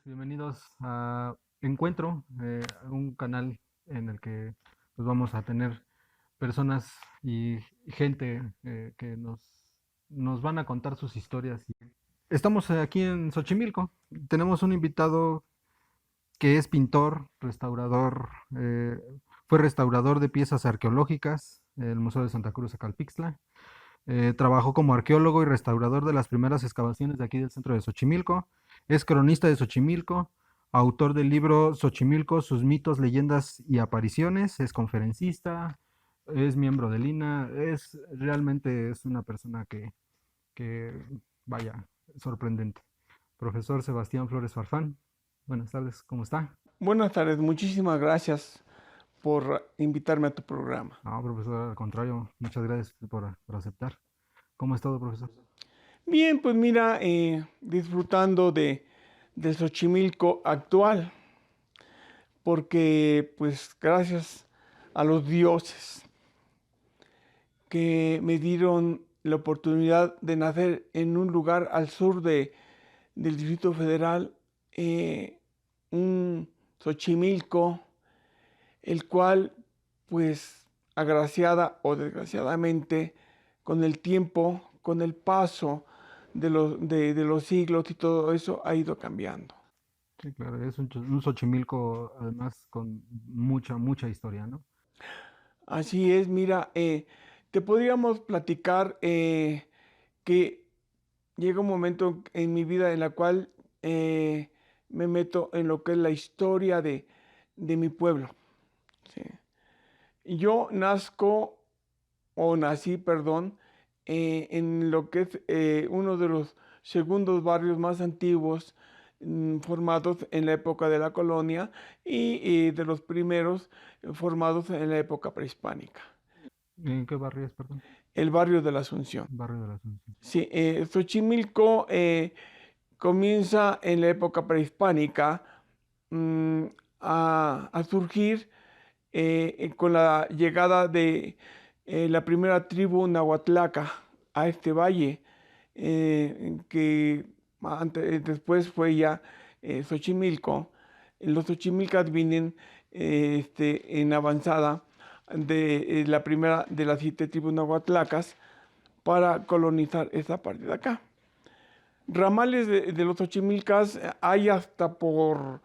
Bienvenidos a Encuentro, un canal en el que pues, vamos a tener personas y gente que nos van a contar sus historias. Estamos aquí en Xochimilco. Tenemos un invitado que es pintor, restaurador, fue restaurador de piezas arqueológicas en el Museo de Santa Cruz Acalpixtla. Trabajó como arqueólogo y restaurador de las primeras excavaciones de aquí del centro de Xochimilco. Es cronista de Xochimilco, autor del libro Xochimilco, sus mitos, leyendas y apariciones. Es conferencista, es miembro del INA. Realmente es una persona que vaya, sorprendente. Profesor Sebastián Flores Farfán. Buenas tardes, ¿cómo está? Buenas tardes, muchísimas gracias por invitarme a tu programa. No, profesor, al contrario, muchas gracias por aceptar. ¿Cómo ha estado, profesor? Bien, pues mira, disfrutando de Xochimilco actual, porque pues gracias a los dioses que me dieron la oportunidad de nacer en un lugar al sur del Distrito Federal, un Xochimilco, el cual, pues, agraciada o desgraciadamente, con el tiempo, con el paso de los siglos y todo eso, ha ido cambiando. Sí, claro, es un Xochimilco además con mucha historia, ¿no? Así es, mira, te podríamos platicar que llega un momento en mi vida en la cual me meto en lo que es la historia de mi pueblo. ¿Sí? Yo nací, perdón, en lo que es uno de los segundos barrios más antiguos formados en la época de la colonia y de los primeros formados en la época prehispánica, ¿En qué barrio es, perdón? el barrio de la Asunción. Barrio de la Asunción. Sí, Xochimilco comienza en la época prehispánica mm, a surgir con la llegada de la primera tribu nahuatlaca a este valle, que después fue ya Xochimilco. Los Xochimilcas vienen en avanzada de la primera de las 7 tribus nahuatlacas para colonizar esta parte de acá. Ramales de los Xochimilcas hay hasta por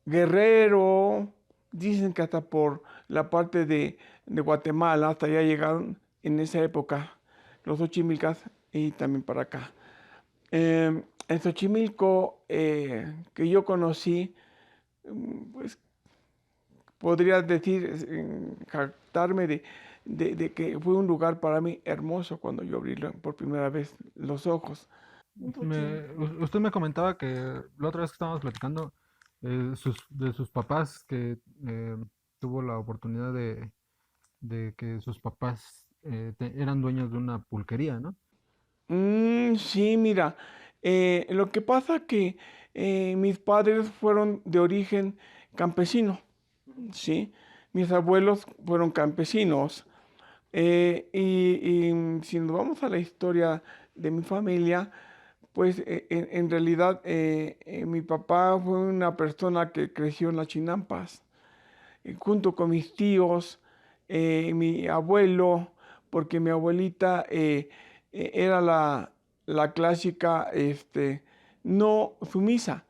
Guerrero, dicen que hasta por la parte de Guatemala, hasta allá llegaron en esa época los Xochimilcas y también para acá. El Xochimilco que yo conocí, pues podría decir, jactarme de que fue un lugar para mí hermoso cuando yo abrí por primera vez los ojos. Un Usted me comentaba que la otra vez que estábamos platicando de sus papás, que tuvo la oportunidad de que sus papás eran dueños de una pulquería, ¿no? Sí, mira, lo que pasa que mis padres fueron de origen campesino, ¿sí? Mis abuelos fueron campesinos. Y si nos vamos a la historia de mi familia, pues en realidad mi papá fue una persona que creció en las Chinampas, junto con mis tíos, mi abuelo, porque mi abuelita era la clásica no sumisa,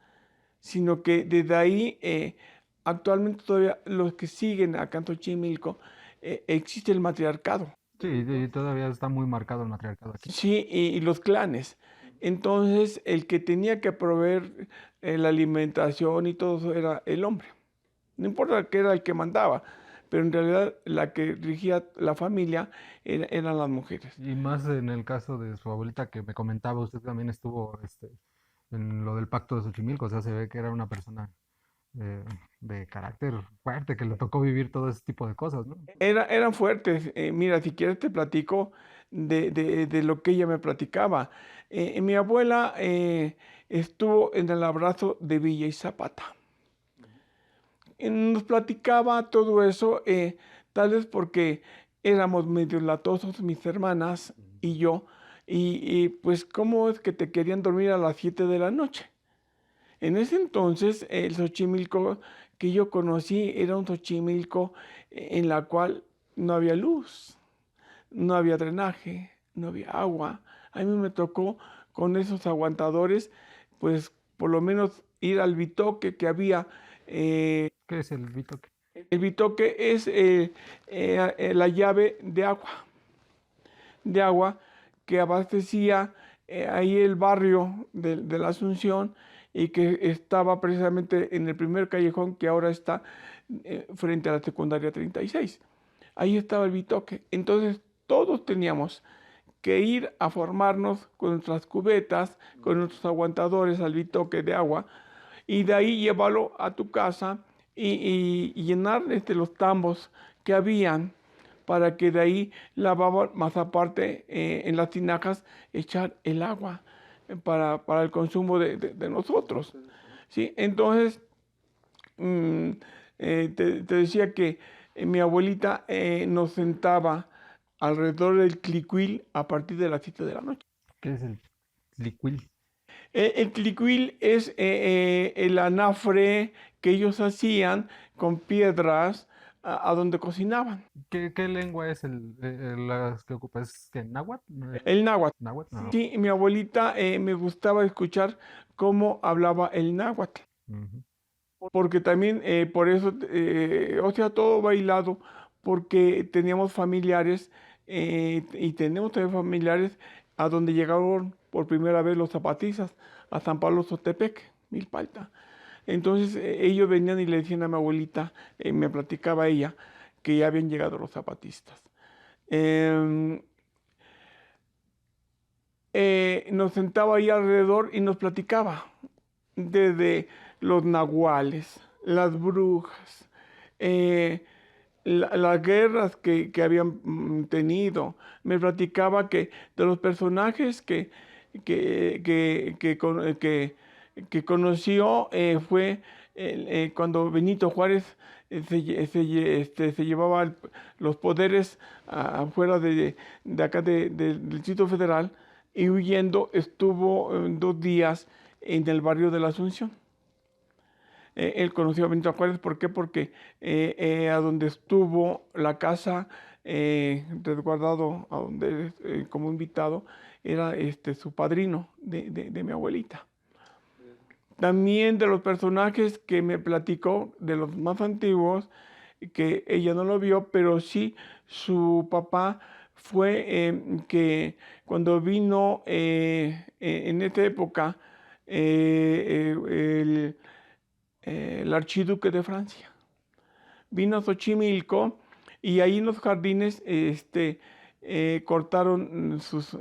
sino que desde ahí actualmente todavía los que siguen acá en Xochimilco existe el matriarcado. Sí, y todavía está muy marcado el matriarcado aquí. Sí, y los clanes. Entonces, el que tenía que proveer la alimentación y todo eso era el hombre. No importa que era el que mandaba, pero en realidad la que regía la familia eran las mujeres. Y más en el caso de su abuelita que me comentaba, usted también estuvo en lo del pacto de Xochimilco, o sea, se ve que era una persona eh, de carácter fuerte, que le tocó vivir todo ese tipo de cosas, ¿no? Eran fuertes. Mira, si quieres te platico de lo que ella me platicaba. Mi abuela estuvo en el abrazo de Villa y Zapata. Nos platicaba todo eso, tal vez porque éramos medio latosos, mis hermanas y yo, y pues cómo es que te querían dormir a las 7 de la noche. En ese entonces, el Xochimilco que yo conocí era un Xochimilco en la cual no había luz, no había drenaje, no había agua. A mí me tocó con esos aguantadores, pues por lo menos ir al bitoque que había. eh, ¿Qué es el bitoque? el bitoque es la llave de agua que abastecía ahí el barrio de la Asunción y que estaba precisamente en el primer callejón que ahora está frente a la secundaria 36. Ahí estaba el bitoque. Entonces todos teníamos que ir a formarnos con nuestras cubetas, con nuestros aguantadores al bitoque de agua y de ahí llevarlo a tu casa y llenar los tambos que habían para que de ahí lavaban, más aparte en las tinajas echar el agua para el consumo de nosotros. ¿Sí? Entonces, mm, te decía que mi abuelita nos sentaba alrededor del clicuil a partir de las 7 de la noche. ¿Qué es el liquil? El clicuil es el anafre que ellos hacían con piedras a donde cocinaban. ¿Qué lengua es las que ocupas? ¿Es que náhuatl? ¿No es El náhuatl. náhuatl? No. Sí, mi abuelita me gustaba escuchar cómo hablaba el náhuatl, Ujú. porque también por eso, o sea, todo bailado, porque teníamos familiares y tenemos también familiares a donde llegaron por primera vez los zapatistas, a San Pablo Sotepec, Milpalta. Entonces ellos venían y le decían a mi abuelita, me platicaba ella, que ya habían llegado los zapatistas. Em, nos sentaba ahí alrededor y nos platicaba desde los nahuales, las brujas, eh, las guerras que habían tenido. Me platicaba que de los personajes que conoció fue cuando Benito Juárez se llevaba los poderes afuera de acá del Distrito Federal y huyendo estuvo 2 días en el barrio de la Asunción. Él conoció a Benito Juárez, ¿por qué? Porque a donde estuvo la casa resguardado, a donde como invitado, era su padrino de mi abuelita. También de los personajes que me platicó, de los más antiguos, que ella no lo vio, pero sí su papá fue que cuando vino en esta época el archiduque de Francia. Vino a Xochimilco y ahí en los jardines cortaron sus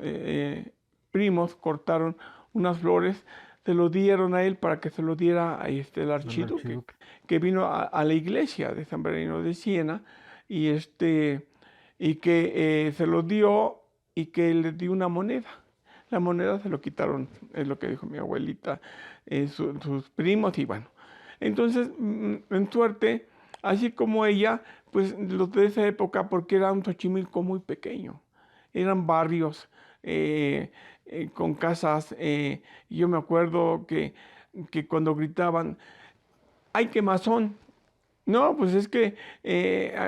primos, cortaron unas flores, se lo dieron a él para que se lo diera a el El archiduque, archiduque. que vino a la iglesia de San Bernardino de Siena y, y que se lo dio y que le dio una moneda. La moneda se lo quitaron, es lo que dijo mi abuelita, sus primos y bueno. Entonces, en suerte, así como ella, pues los de esa época, porque era un Xochimilco muy pequeño, eran barrios con casas. Yo me acuerdo que cuando gritaban, ¡ay, quemazón! No, pues es que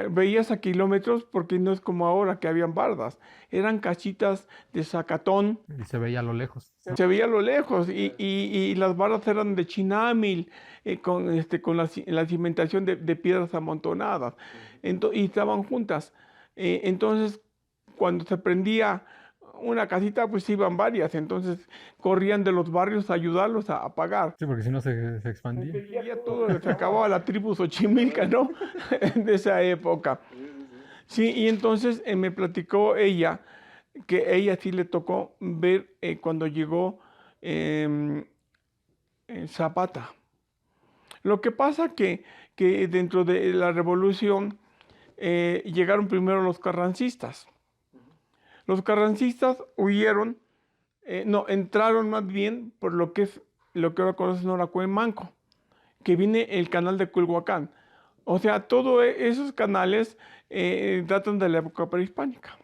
veías a kilómetros porque no es como ahora que habían bardas. Eran casitas de zacatón, Y se veía a lo lejos, ¿no? se veía a lo lejos y las bardas eran de chinámil, con la cimentación de piedras amontonadas y estaban juntas. Entonces, cuando se prendía una casita, pues iban varias, entonces corrían de los barrios a ayudarlos a apagar. Sí, porque si no se expandía. Y ya todo se acababa la tribu Xochimilca, ¿no? De esa época. Sí, y entonces me platicó ella que ella sí le tocó ver cuando llegó em, Zapata. Lo que pasa que dentro de la revolución llegaron primero los carrancistas. Los carrancistas huyeron, no, entraron más bien por lo que es lo que ahora conocen ahora Cuemanco, que viene el canal de Culhuacán. O sea, todos esos canales datan de la época prehispánica.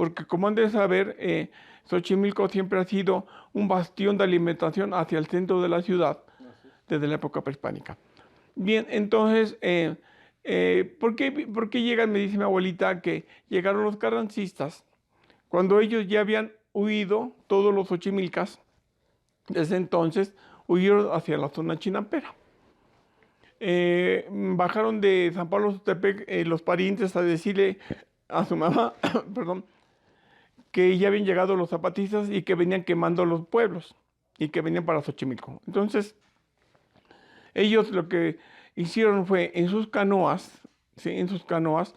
porque como han de saber, Xochimilco siempre ha sido un bastión de alimentación hacia el centro de la ciudad desde la época prehispánica. Bien, entonces, ¿por qué llegan? Me dice mi abuelita que llegaron los carrancistas cuando ellos ya habían huido, todos los xochimilcas, desde entonces huyeron hacia la zona chinampera. Bajaron de San Pablo Sotepec los parientes a decirle a su mamá, perdón, que ya habían llegado los zapatistas y que venían quemando los pueblos y que venían para Xochimilco. Entonces, ellos lo que hicieron fue en sus canoas, ¿sí? En sus canoas,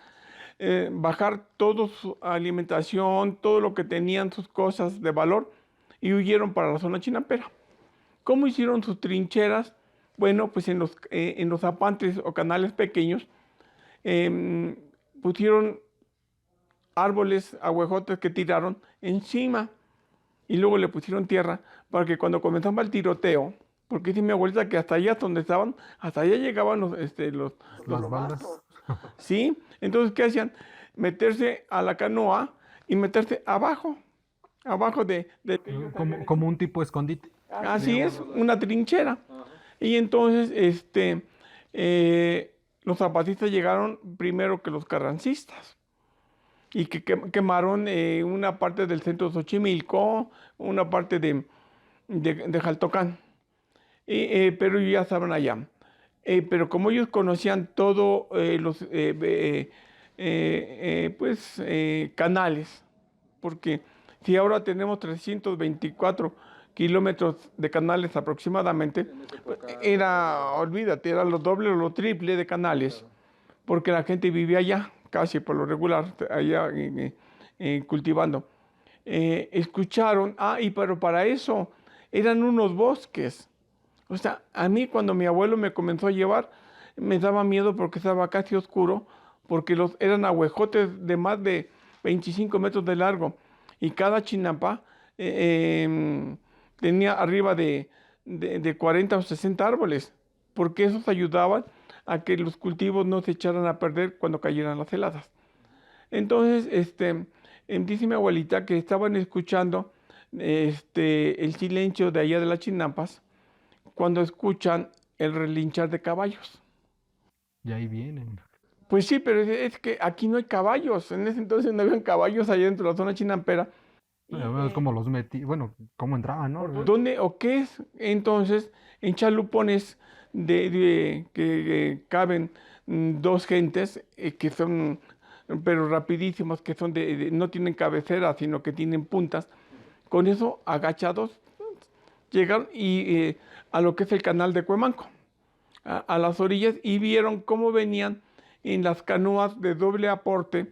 bajar toda su alimentación, todo lo que tenían, sus cosas de valor, y huyeron para la zona chinampera. ¿Cómo hicieron sus trincheras? Bueno, pues en los zapantes o canales pequeños pusieron árboles, ahuejotes que tiraron encima y luego le pusieron tierra para que cuando comenzaba el tiroteo, porque dice mi abuelita que hasta allá donde estaban, hasta allá llegaban Las balas. ¿sí? Entonces, ¿qué hacían? Meterse a la canoa y meterse abajo de que ellos habían hecho. Como un tipo escondite, Así es, digámoslo. una trinchera. Y entonces, los zapatistas llegaron primero que los carrancistas y que quemaron una parte del centro de Xochimilco, una parte de Jaltocán, pero ya estaban allá. Pero como ellos conocían todos canales, porque si ahora tenemos 324 kilómetros de canales aproximadamente, olvídate, era lo doble o lo triple de canales, porque la gente vivía allá, casi por lo regular, allá cultivando. Escucharon, pero para eso eran unos bosques. O sea, a mí cuando mi abuelo me comenzó a llevar, me daba miedo porque estaba casi oscuro, porque eran ahuejotes de más de 25 metros de largo y cada chinampa tenía arriba de 40 o 60 árboles, porque esos ayudaban a que los cultivos no se echaran a perder cuando cayeran las heladas. Entonces, dice mi abuelita que estaban escuchando el silencio de allá de las chinampas cuando escuchan el relinchar de caballos. Y ahí vienen. Pues sí, pero es que aquí no hay caballos. En ese entonces no habían caballos allá dentro de la zona chinampera. Y, Es como los metí, bueno, cómo entraban, ¿no? ¿dónde o qué es? Entonces, en chalupones que caben dos gentes que son, pero rapidísimos, que son no tienen cabecera, sino que tienen puntas. Con eso, agachados, llegaron a lo que es el canal de Cuemanco, a las orillas, y vieron cómo venían en las canoas de doble aporte,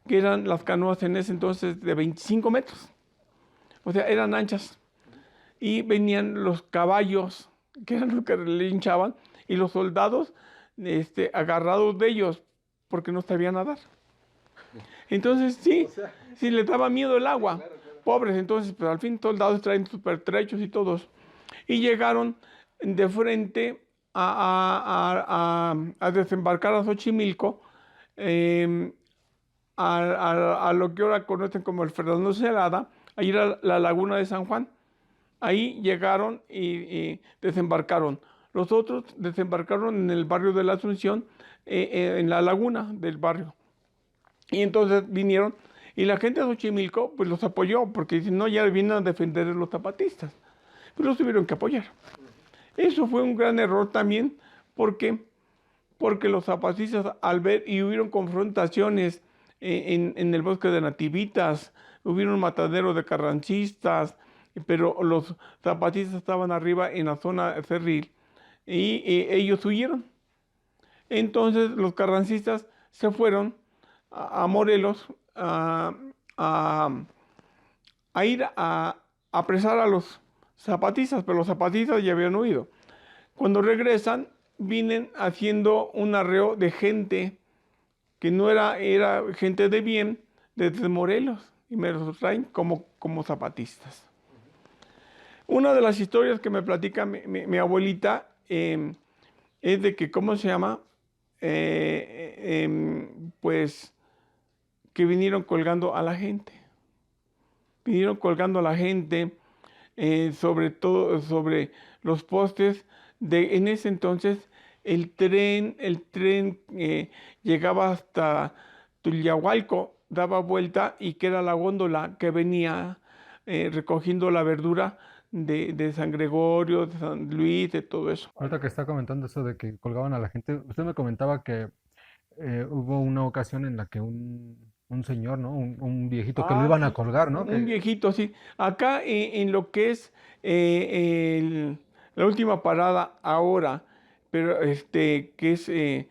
que eran las canoas en ese entonces de 25 metros. O sea, eran anchas. Y venían los caballos, que eran los que linchaban, y los soldados agarrados de ellos, porque no sabían nadar. Entonces, sí, sí les daba miedo el agua. Pobres, entonces, pero al fin soldados traen sus pertrechos y todos. Y llegaron de frente a desembarcar a Xochimilco, eh, a lo que ahora conocen como el Fernando Celada, ahí era la laguna de San Juan. Ahí llegaron y desembarcaron. Los otros desembarcaron en el barrio de la Asunción, en la laguna del barrio. Y entonces vinieron y la gente de Xochimilco pues los apoyó porque dicen, no, ya vienen a defender a los zapatistas. Pues los tuvieron que apoyar. Eso fue un gran error también porque, porque los zapatistas al ver y hubieron confrontaciones en el bosque de Nativitas, hubieron mataderos de carrancistas, pero los zapatistas estaban arriba en la zona cerril y ellos huyeron. Entonces los carrancistas se fueron a Morelos a, a ir a apresar a los zapatistas, pero los zapatistas ya habían huido. Cuando regresan, vienen haciendo un arreo de gente que no era gente de bien, desde Morelos, y me los traen como zapatistas. Una de las historias que me platica mi abuelita es de que, ¿cómo se llama? Pues que vinieron colgando a la gente. vinieron colgando a la gente, sobre todo sobre los postes. En ese entonces el tren llegaba hasta Tulyahualco, daba vuelta y que era la góndola que venía recogiendo la verdura de San Gregorio, de San Luis, de todo eso. Ahorita que está comentando eso de que colgaban a la gente, usted me comentaba que hubo una ocasión en la que un señor, ¿no? Un viejito que lo Ah, iban a sí, colgar, ¿no? un Que viejito, sí. Acá en lo que es la última parada ahora, pero que es eh,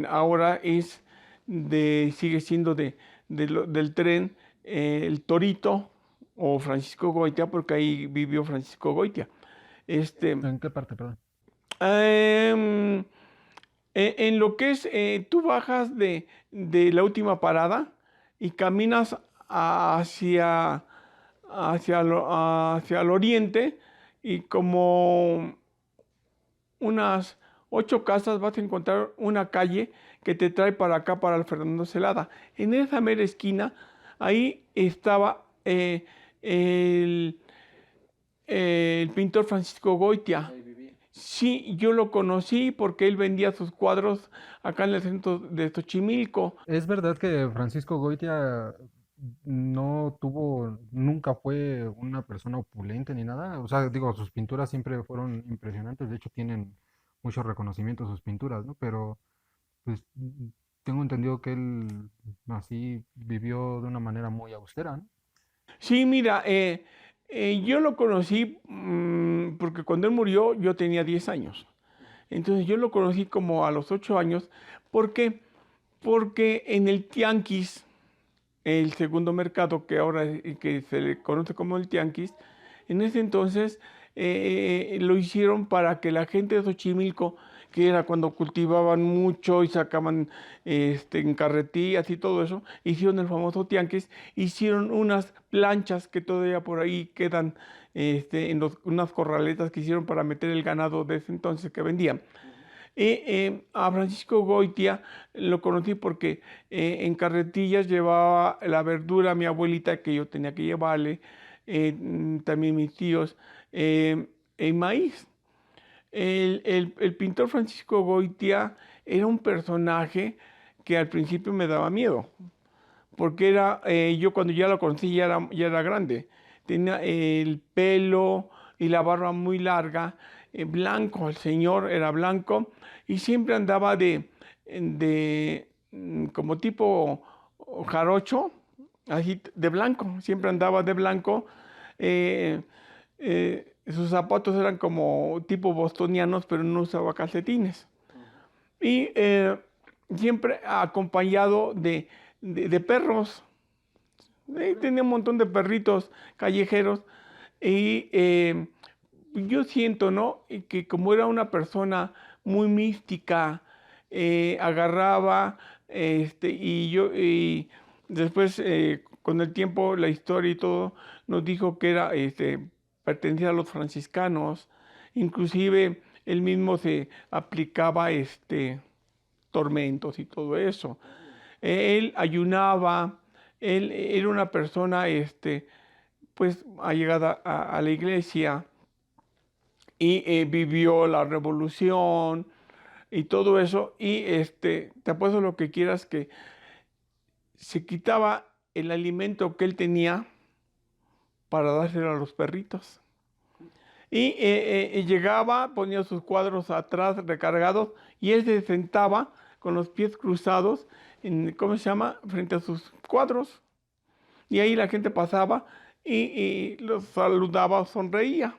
ahora es sigue siendo del tren el Torito o Francisco Goitia, porque ahí vivió Francisco Goitia. Este, ¿en qué parte, perdón? em, en lo que es, tú bajas de la última parada y caminas hacia, hacia el oriente y como unas 8 casas vas a encontrar una calle que te trae para acá, para el Fernando Celada. En esa mera esquina, ahí estaba el pintor Francisco Goitia. Sí, yo lo conocí porque él vendía sus cuadros acá en el centro de Xochimilco. ¿Es verdad que Francisco Goitia no tuvo, nunca fue una persona opulente ni nada? O sea, digo, sus pinturas siempre fueron impresionantes, de hecho tienen muchos reconocimientos sus pinturas, ¿no? Pero pues tengo entendido que él así vivió de una manera muy austera, ¿no? Sí, mira, yo lo conocí porque cuando él murió yo tenía 10 años. Entonces yo lo conocí como a los 8 años. ¿Por qué? Porque en el Tianguis, el segundo mercado que ahora que se le conoce como el Tianguis, en ese entonces lo hicieron para que la gente de Xochimilco, que era cuando cultivaban mucho y sacaban en carretillas y todo eso, hicieron el famoso Tianguis, hicieron unas planchas que todavía por ahí quedan unas corraletas que hicieron para meter el ganado de ese entonces que vendían. A Francisco Goitia lo conocí porque en carretillas llevaba la verdura a mi abuelita que yo tenía que llevarle, también mis tíos, en maíz. El pintor Francisco Goitia era un personaje que al principio me daba miedo, porque yo cuando ya lo conocí ya era grande. Tenía el pelo y la barba muy larga, blanco, el señor era blanco y siempre andaba como tipo jarocho, así de blanco, siempre andaba de blanco. eh, Sus zapatos eran como tipo bostonianos, pero no usaba calcetines. Y siempre acompañado de perros. Tenía un montón de perritos callejeros y yo siento, ¿no? Y que como era una persona muy mística, agarraba, y después con el tiempo la historia y todo nos dijo que pertenecía a los franciscanos, inclusive él mismo se aplicaba tormentos y todo eso. Él ayunaba, él era una persona, pues, allegada a la iglesia y vivió la revolución y todo eso. Y te apuesto lo que quieras que se quitaba el alimento que él tenía para dárselo a los perritos. Y llegaba, ponía sus cuadros atrás recargados y él se sentaba con los pies cruzados, ¿cómo se llama? Frente a sus cuadros. Y ahí la gente pasaba y los saludaba, sonreía.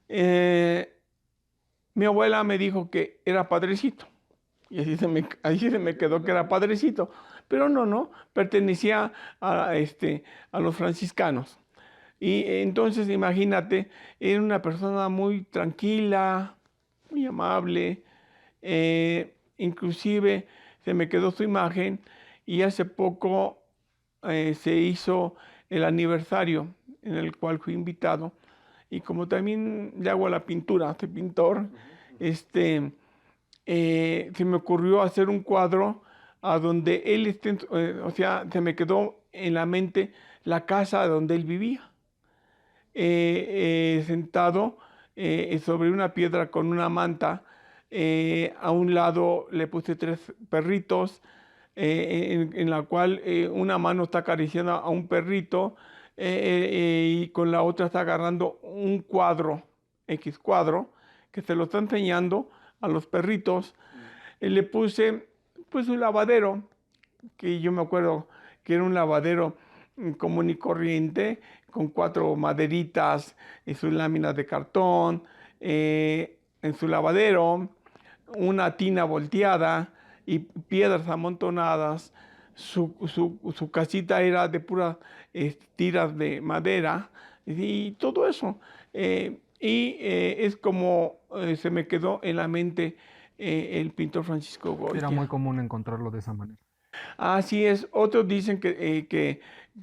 Eh, Mi abuela me dijo que era padrecito. Y así se me quedó que era padrecito. Pero no, pertenecía a los franciscanos. Y entonces imagínate, era una persona muy tranquila, muy amable. Inclusive se me quedó su imagen y hace poco se hizo el aniversario en el cual fui invitado. Y como también le hago la pintura, soy pintor, se me ocurrió hacer un cuadro a donde él o sea, se me quedó en la mente la casa donde él vivía, sentado sobre una piedra con una manta. A un lado le puse tres perritos, en la cual una mano está acariciando a un perrito, y con la otra está agarrando un cuadro, X cuadro, que se lo está enseñando a los perritos. Le puse pues un lavadero, que yo me acuerdo que era un lavadero común y corriente, con cuatro maderitas y sus láminas de cartón, en su lavadero, una tina volteada y piedras amontonadas. Su casita era de puras tiras de madera y todo eso. Es como se me quedó en la mente el pintor Francisco Era muy Goya. común encontrarlo de esa manera. Así es, otros dicen que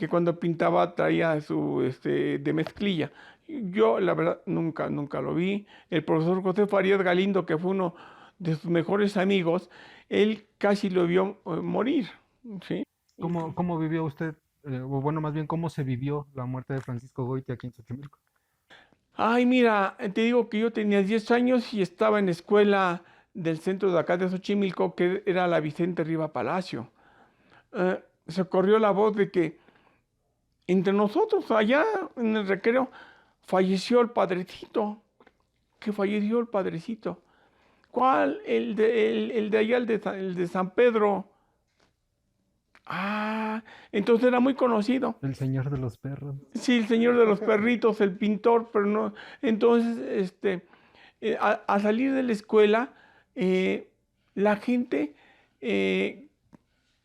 cuando pintaba traía su de mezclilla. Yo, la verdad, nunca lo vi. El profesor José Farías Galindo, que fue uno de sus mejores amigos, él casi lo vio morir, ¿sí? ¿Cómo vivió usted, o bueno, más bien, cómo se vivió la muerte de Francisco Goitia aquí en Xochimilco? Ay, mira, te digo que yo tenía 10 años y estaba en la escuela del centro de acá de Xochimilco, que era la Vicente Riva Palacio. Se corrió la voz de que entre nosotros, allá en el recreo, falleció el padrecito, que falleció el padrecito. ¿Cuál? El de allá, el de San Pedro. Ah, entonces era muy conocido. El señor de los perros. Sí, el señor de los perritos, el pintor, pero no. Entonces, al salir de la escuela, eh, la gente eh,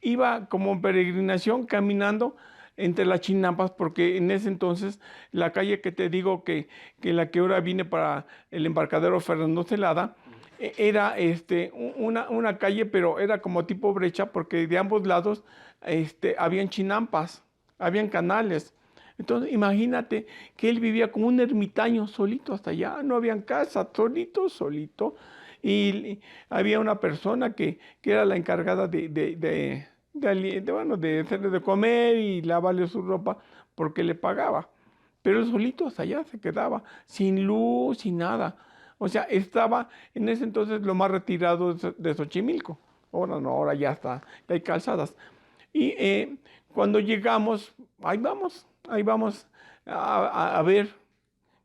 iba como en peregrinación caminando entre las chinampas, porque en ese entonces la calle que te digo que la que ahora viene para el embarcadero Fernando Celada, era una calle, pero era como tipo brecha, porque de ambos lados habían chinampas, habían canales. Entonces, imagínate que él vivía como un ermitaño solito hasta allá, no habían casa, solito, solito. Y había una persona que era la encargada bueno, de hacerle de comer y lavarle su ropa porque le pagaba. Pero él solito hasta allá se quedaba, sin luz, sin nada. O sea, estaba en ese entonces lo más retirado de Xochimilco. Ahora no, ahora ya está, ya hay calzadas. Y cuando llegamos, ahí vamos a ver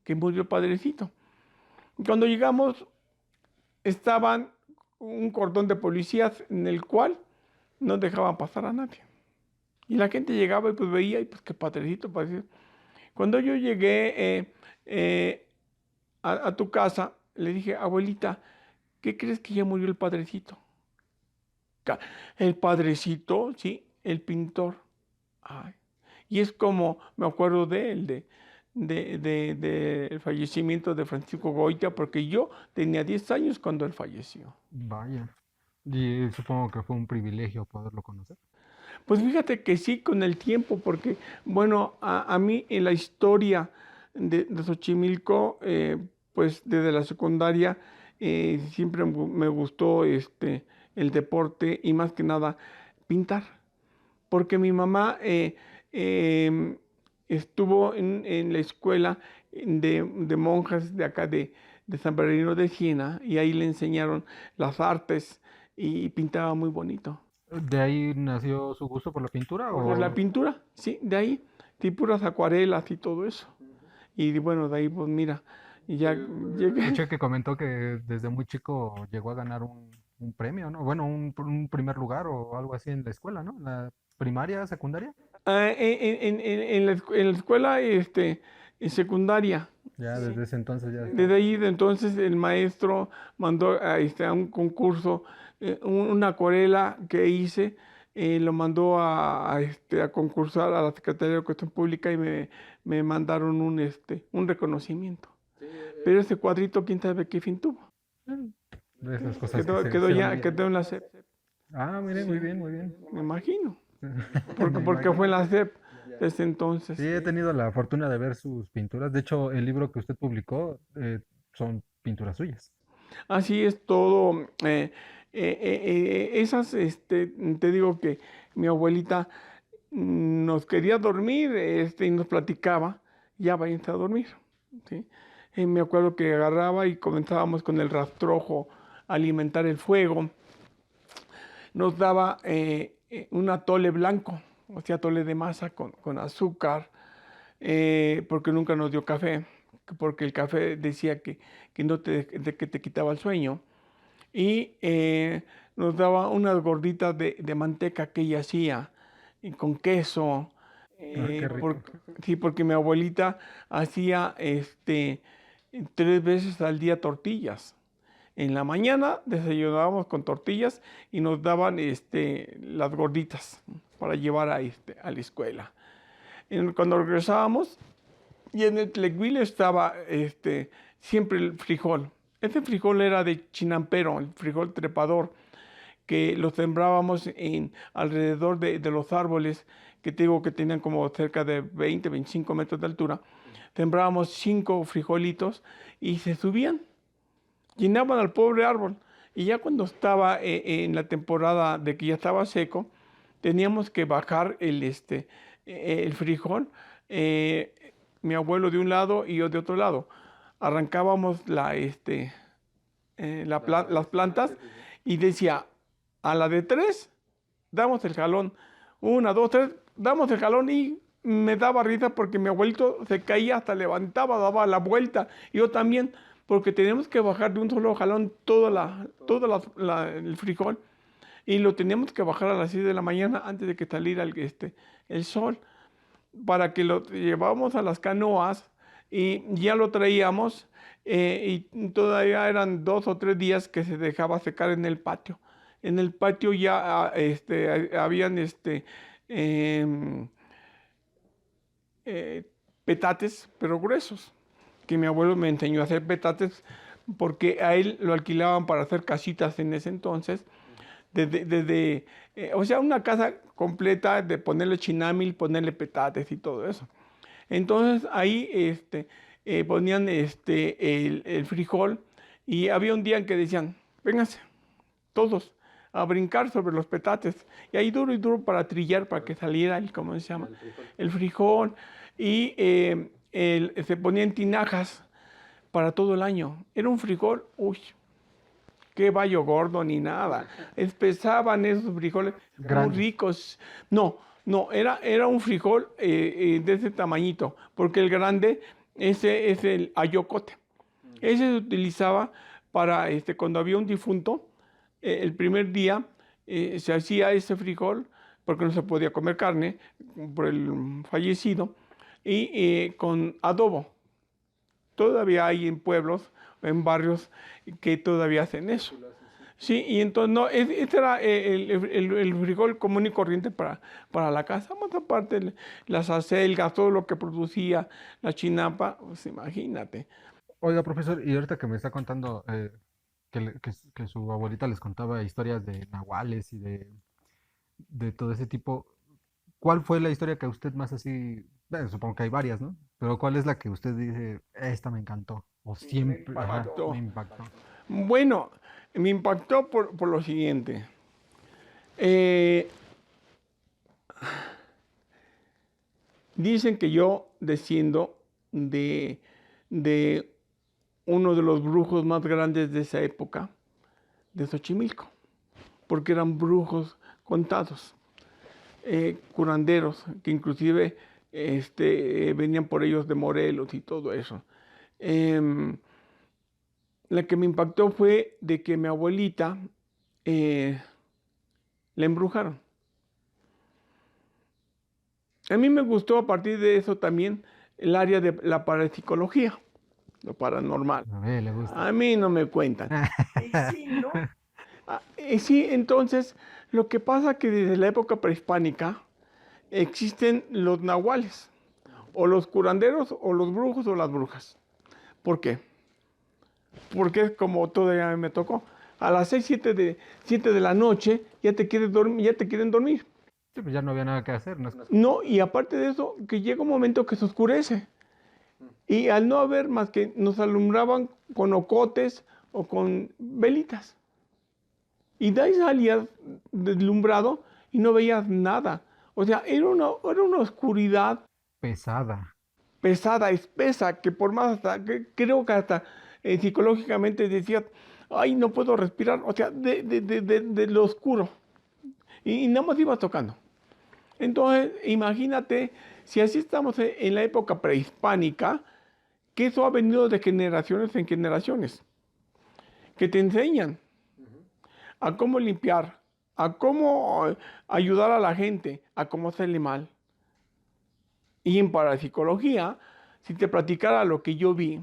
que murió el padrecito. Cuando llegamos, estaban un cordón de policías en el cual no dejaban pasar a nadie. Y la gente llegaba y pues veía y pues qué padrecito parecía. Cuando yo llegué a tu casa, le dije, abuelita, ¿qué crees que ya murió el padrecito? El padrecito, sí, el pintor. Ay. Y es como me acuerdo de él, del fallecimiento de Francisco Goya, porque yo tenía 10 años cuando él falleció. Vaya. Y supongo que fue un privilegio poderlo conocer. Pues fíjate que sí, con el tiempo, porque, bueno, a mí en la historia de Xochimilco, pues desde la secundaria, siempre me gustó el deporte y más que nada pintar, porque mi mamá estuvo en la escuela de monjas de acá de San Bernardino de Siena y ahí le enseñaron las artes y pintaba muy bonito. ¿De ahí nació su gusto por la pintura Por la o pintura, sí, de ahí, de puras acuarelas y todo eso. Y bueno, de ahí, pues mira, y ya llegué. escuché que comentó que desde muy chico llegó a ganar un premio, ¿no? Bueno, un primer lugar o algo así en la escuela, ¿no? La primaria, secundaria. En la escuela en secundaria, Ya desde ese entonces ya desde está. ahí de entonces el maestro mandó a un concurso, una acuarela que hice, lo mandó a concursar a la Secretaría de Educación Pública y me mandaron un reconocimiento. Pero ese cuadrito, quién sabe qué fin tuvo. De esas cosas que Quedó se ya, olvidan. quedó en la SEP, Ah, mire, muy bien, muy bien. me imagino, Me porque fue en imagino. la SEP desde Sí, entonces. he tenido la fortuna de ver sus pinturas. De hecho, el libro que usted publicó son pinturas suyas. Así es todo. Esas, te digo que mi abuelita nos quería dormir y nos platicaba, ya váyanse a dormir. ¿Sí? Me acuerdo que agarraba y comenzábamos con el rastrojo a alimentar el fuego. Nos daba un atole blanco, o sea, atole de masa con azúcar, porque nunca nos dio café, porque el café decía que no que te quitaba el sueño. Y nos daba unas gorditas de manteca que ella hacía, y con queso. Ah, qué rico. Sí, porque mi abuelita hacía 3 veces al día tortillas. En la mañana desayunábamos con tortillas y nos daban las gorditas para llevar a la escuela. Cuando regresábamos, y en el tlecuil estaba siempre el frijol. Ese frijol era de chinampero, el frijol trepador, que lo sembrábamos alrededor de los árboles, que te digo que tenían como cerca de 20, 25 metros de altura. Sembrábamos 5 frijolitos y se subían, llenaban al pobre árbol. Y ya cuando estaba en la temporada de que ya estaba seco, teníamos que bajar el frijol, mi abuelo de un lado y yo de otro lado. Arrancábamos las plantas y decía, a la de 3, damos el jalón. 1, 2, 3, damos el jalón y me daba risa porque mi abuelito se caía, hasta levantaba, daba la vuelta. Yo también, porque teníamos que bajar de un solo jalón el frijol y lo teníamos que bajar a las 6 de la mañana antes de que saliera el sol, para que lo llevábamos a las canoas y ya lo traíamos, y todavía eran 2 o 3 días que se dejaba secar en el patio. En el patio ya habían em, petates, pero gruesos, que mi abuelo me enseñó a hacer petates porque a él lo alquilaban para hacer casitas en ese entonces. O sea, una casa completa de ponerle chinamil, ponerle petates y todo eso. Entonces ahí ponían el frijol, y había un día en que decían, vénganse todos a brincar sobre los petates, y ahí duro y duro para trillar, para que saliera ¿cómo se llama? El frijol. Y se ponían tinajas para todo el año. Era un frijol, uy, qué bayo gordo ni nada. Pesaban esos frijoles muy Grande. ricos. No, no, era un frijol de ese tamañito, porque el grande, ese es el ayocote. Ese se utilizaba para cuando había un difunto, el primer día se hacía ese frijol, porque no se podía comer carne por el fallecido, y con adobo. Todavía hay en pueblos, en barrios, que todavía hacen eso. Sí, y entonces no, este era el frijol común y corriente para la casa. Más aparte, las acelgas, todo lo que producía la chinampa, pues imagínate. Oiga, profesor, y ahorita que me está contando que su abuelita les contaba historias de nahuales y de todo ese tipo, ¿cuál fue la historia que a usted más así, supongo que hay varias, ¿no? Pero ¿cuál es la que usted dice, esta me encantó? O siempre, ajá, me Impactó. impactó. Bueno, me impactó por lo siguiente. Eh, Dicen que yo desciendo de uno de los brujos más grandes de esa época, de Xochimilco, porque eran brujos contados, curanderos, que inclusive venían por ellos de Morelos y todo eso. Em, la que me impactó fue de que mi abuelita eh, la embrujaron. A mí me gustó a partir de eso también el área de la parapsicología, lo paranormal. A ver, le gusta. A mí no me cuentan. Y sí, ¿no? Y sí, entonces, lo que pasa es que desde la época prehispánica existen los nahuales, o los curanderos, o los brujos, o las brujas. ¿Por qué? Porque es como todavía me tocó. A las 6, 7 de la noche ya te quieres dormir, ya te quieren dormir. Sí, pues ya no había nada que hacer, ¿no? No, y aparte de eso, que llega un momento que se oscurece. Y al no haber más que nos alumbraban con ocotes o con velitas. Y de ahí salías deslumbrado y no veías nada. O sea, era una oscuridad Pesada. pesada, espesa, que por más hasta, creo que hasta psicológicamente decía, ay, no puedo respirar, o sea, de lo oscuro. Y nada más iba tocando. Entonces, imagínate, si así estamos en la época prehispánica, que eso ha venido de generaciones en generaciones, que te enseñan a cómo limpiar, a cómo ayudar a la gente, a cómo hacerle mal. Y en parapsicología, si te platicara lo que yo vi,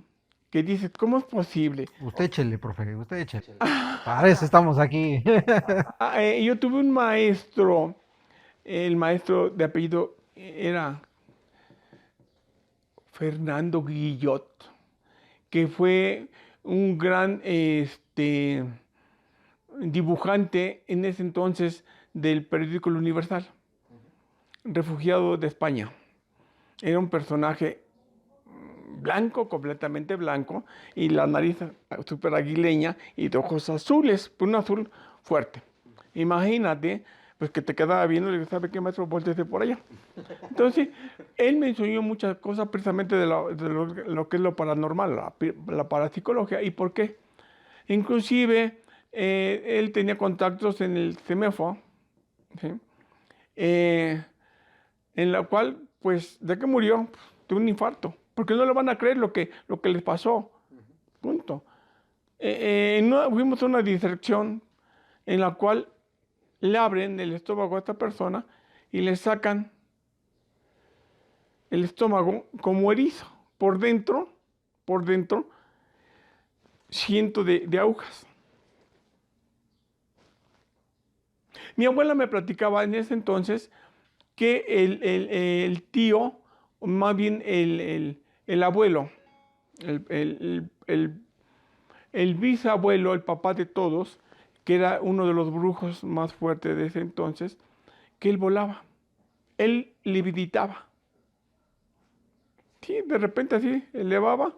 que dices, ¿cómo es posible? Usted échele, profe, usted échele. Para eso estamos aquí. Yo tuve un maestro, el maestro de apellido era Fernando Guillot, que fue un gran dibujante en ese entonces del periódico El Universal, refugiado de España. Era un personaje blanco, completamente blanco, y la nariz súper aguileña y de ojos azules, un azul fuerte. Imagínate, pues que te quedaba viendo y le digo, ¿sabe qué, maestro? Voltese por allá. Entonces, él me enseñó muchas cosas precisamente lo que es lo paranormal, la parapsicología. ¿Y por qué? Inclusive, él tenía contactos en el CEMEFO, ¿sí? Eh, en la cual, pues, ¿de qué murió? Pues, de un infarto, porque no le van a creer lo que les pasó, punto. Fuimos a una disección en la cual le abren el estómago a esta persona y le sacan el estómago como erizo, por dentro, cientos de agujas. Mi abuela me platicaba en ese entonces que el tío, o más bien el abuelo, el, el- el- el bisabuelo, el papá de todos, que era uno de los brujos más fuertes de ese entonces, que él volaba, él lividitaba. Sí, de repente así, elevaba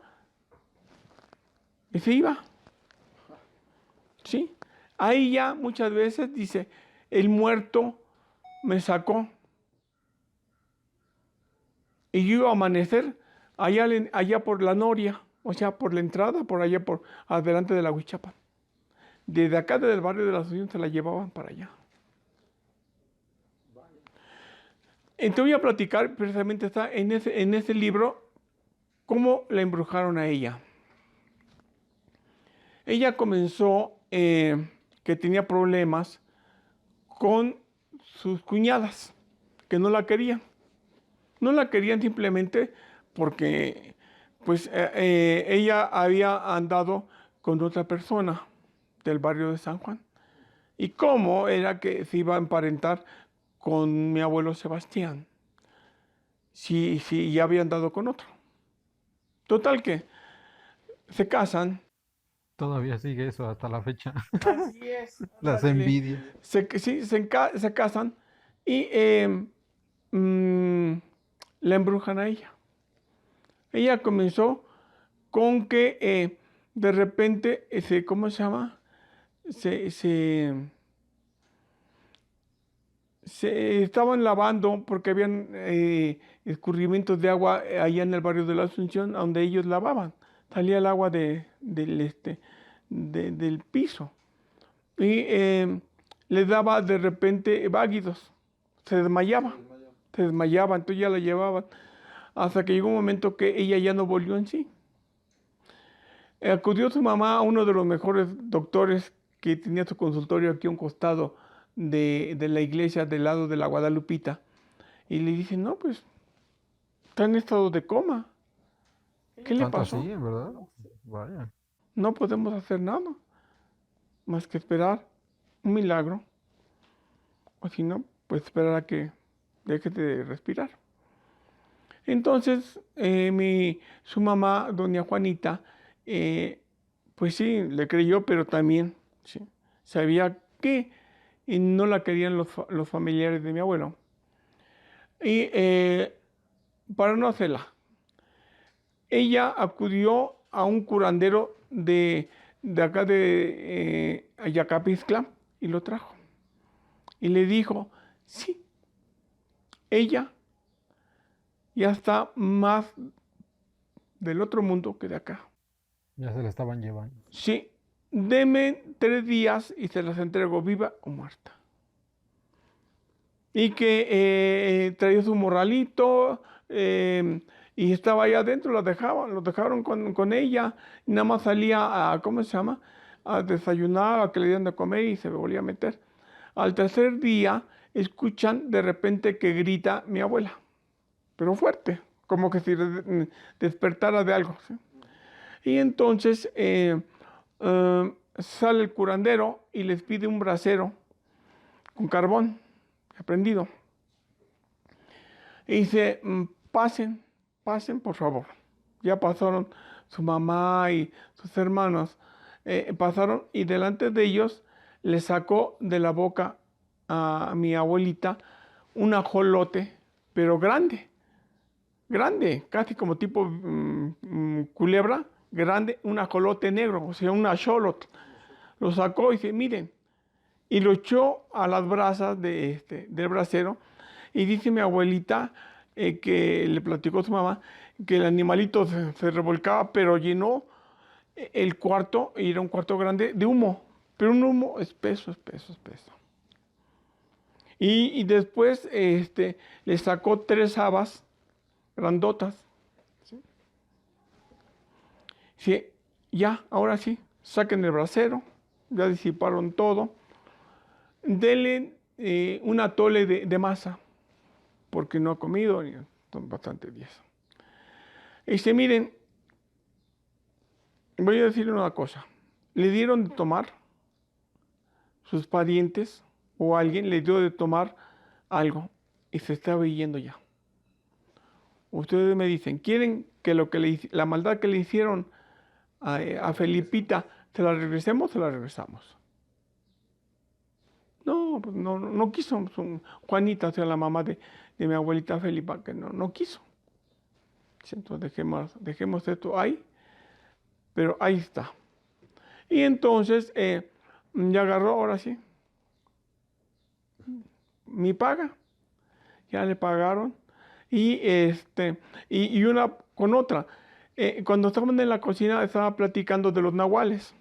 y se iba. Sí. Ahí ya muchas veces dice, el muerto me sacó y yo iba a amanecer allá por la Noria, o sea, por la entrada, por allá por adelante de la Huichapa. Desde acá, desde el barrio de la Asunción, se la llevaban para allá. Entonces voy a platicar, precisamente está en ese libro, cómo la embrujaron a ella. Ella comenzó que tenía problemas con sus cuñadas, que no la querían. No la querían simplemente porque pues ella había andado con otra persona del barrio de San Juan. ¿Y cómo era que se iba a emparentar con mi abuelo Sebastián si ya había andado con otro? Total que se casan. Todavía sigue eso hasta la fecha. Así es, Las ándale. envidias. Sí, se casan y mm, la embrujan a ella. Ella comenzó con que de repente, ¿cómo se llama? Se, se, se estaban lavando porque habían escurrimientos de agua allá en el barrio de la Asunción, donde ellos lavaban. Salía el agua del piso. Y le daba de repente váguidos. Se desmayaba. Se desmayaba, entonces ya la llevaban. Hasta que llegó un momento que ella ya no volvió en sí. Acudió su mamá a uno de los mejores doctores que tenía su consultorio aquí a un costado de la iglesia del lado de la Guadalupita. Y le dice, no, pues está en estado de coma. ¿Qué le Tanto así, pasó? en verdad. Vaya. No podemos hacer nada más que esperar un milagro. O si no, pues esperar a que deje de respirar. Entonces, su mamá, doña Juanita, eh, pues sí, le creyó, pero también sí, sabía que no la querían los familiares de mi abuelo. Y para no hacerla, ella acudió a un curandero de acá de Ayacapixtla y lo trajo. Y le dijo, sí, ella ya está más del otro mundo que de acá. Ya se la estaban llevando. Sí, deme 3 días y se las entrego viva o muerta. Y que traía su morralito y estaba ahí adentro, lo dejaron con ella, y nada más salía a, ¿cómo se llama? A desayunar, a que le dieran de comer y se volvía a meter. Al tercer día escuchan de repente que grita mi abuela, pero fuerte, como que si despertara de algo, ¿sí? Y entonces sale el curandero y les pide un brasero con carbón prendido. Y dice, pasen, pasen por favor. Ya pasaron su mamá y sus hermanos. Pasaron y delante de ellos le sacó de la boca a mi abuelita un ajolote, pero grande, grande, casi como tipo culebra, grande, un ajolote negro, o sea, un axolotl. Lo sacó y dice, miren, y lo echó a las brasas del brasero. Y dice mi abuelita que le platicó a su mamá que el animalito se revolcaba, pero llenó el cuarto, y era un cuarto grande, de humo, pero un humo espeso, espeso, espeso. Y después le sacó 3 habas grandotas. ¿Sí? Sí, ya, ahora sí, saquen el brasero, ya disiparon todo. Denle un atole de masa, porque no ha comido, y son bastantes días. Y dice, miren, voy a decirle una cosa. Le dieron de tomar, sus parientes o alguien le dio de tomar algo y se estaba yendo ya. Ustedes me dicen, ¿quieren que la maldad que le hicieron a Felipita, se la regresemos o se la regresamos? No, pues no quiso. Juanita, o sea, la mamá de mi abuelita Felipa, que no quiso. Entonces dejemos esto ahí, pero ahí está. Y entonces ya agarró, ahora sí, mi paga, ya le pagaron. Y una con otra. Cuando estaban en la cocina estaba platicando de los nahuales.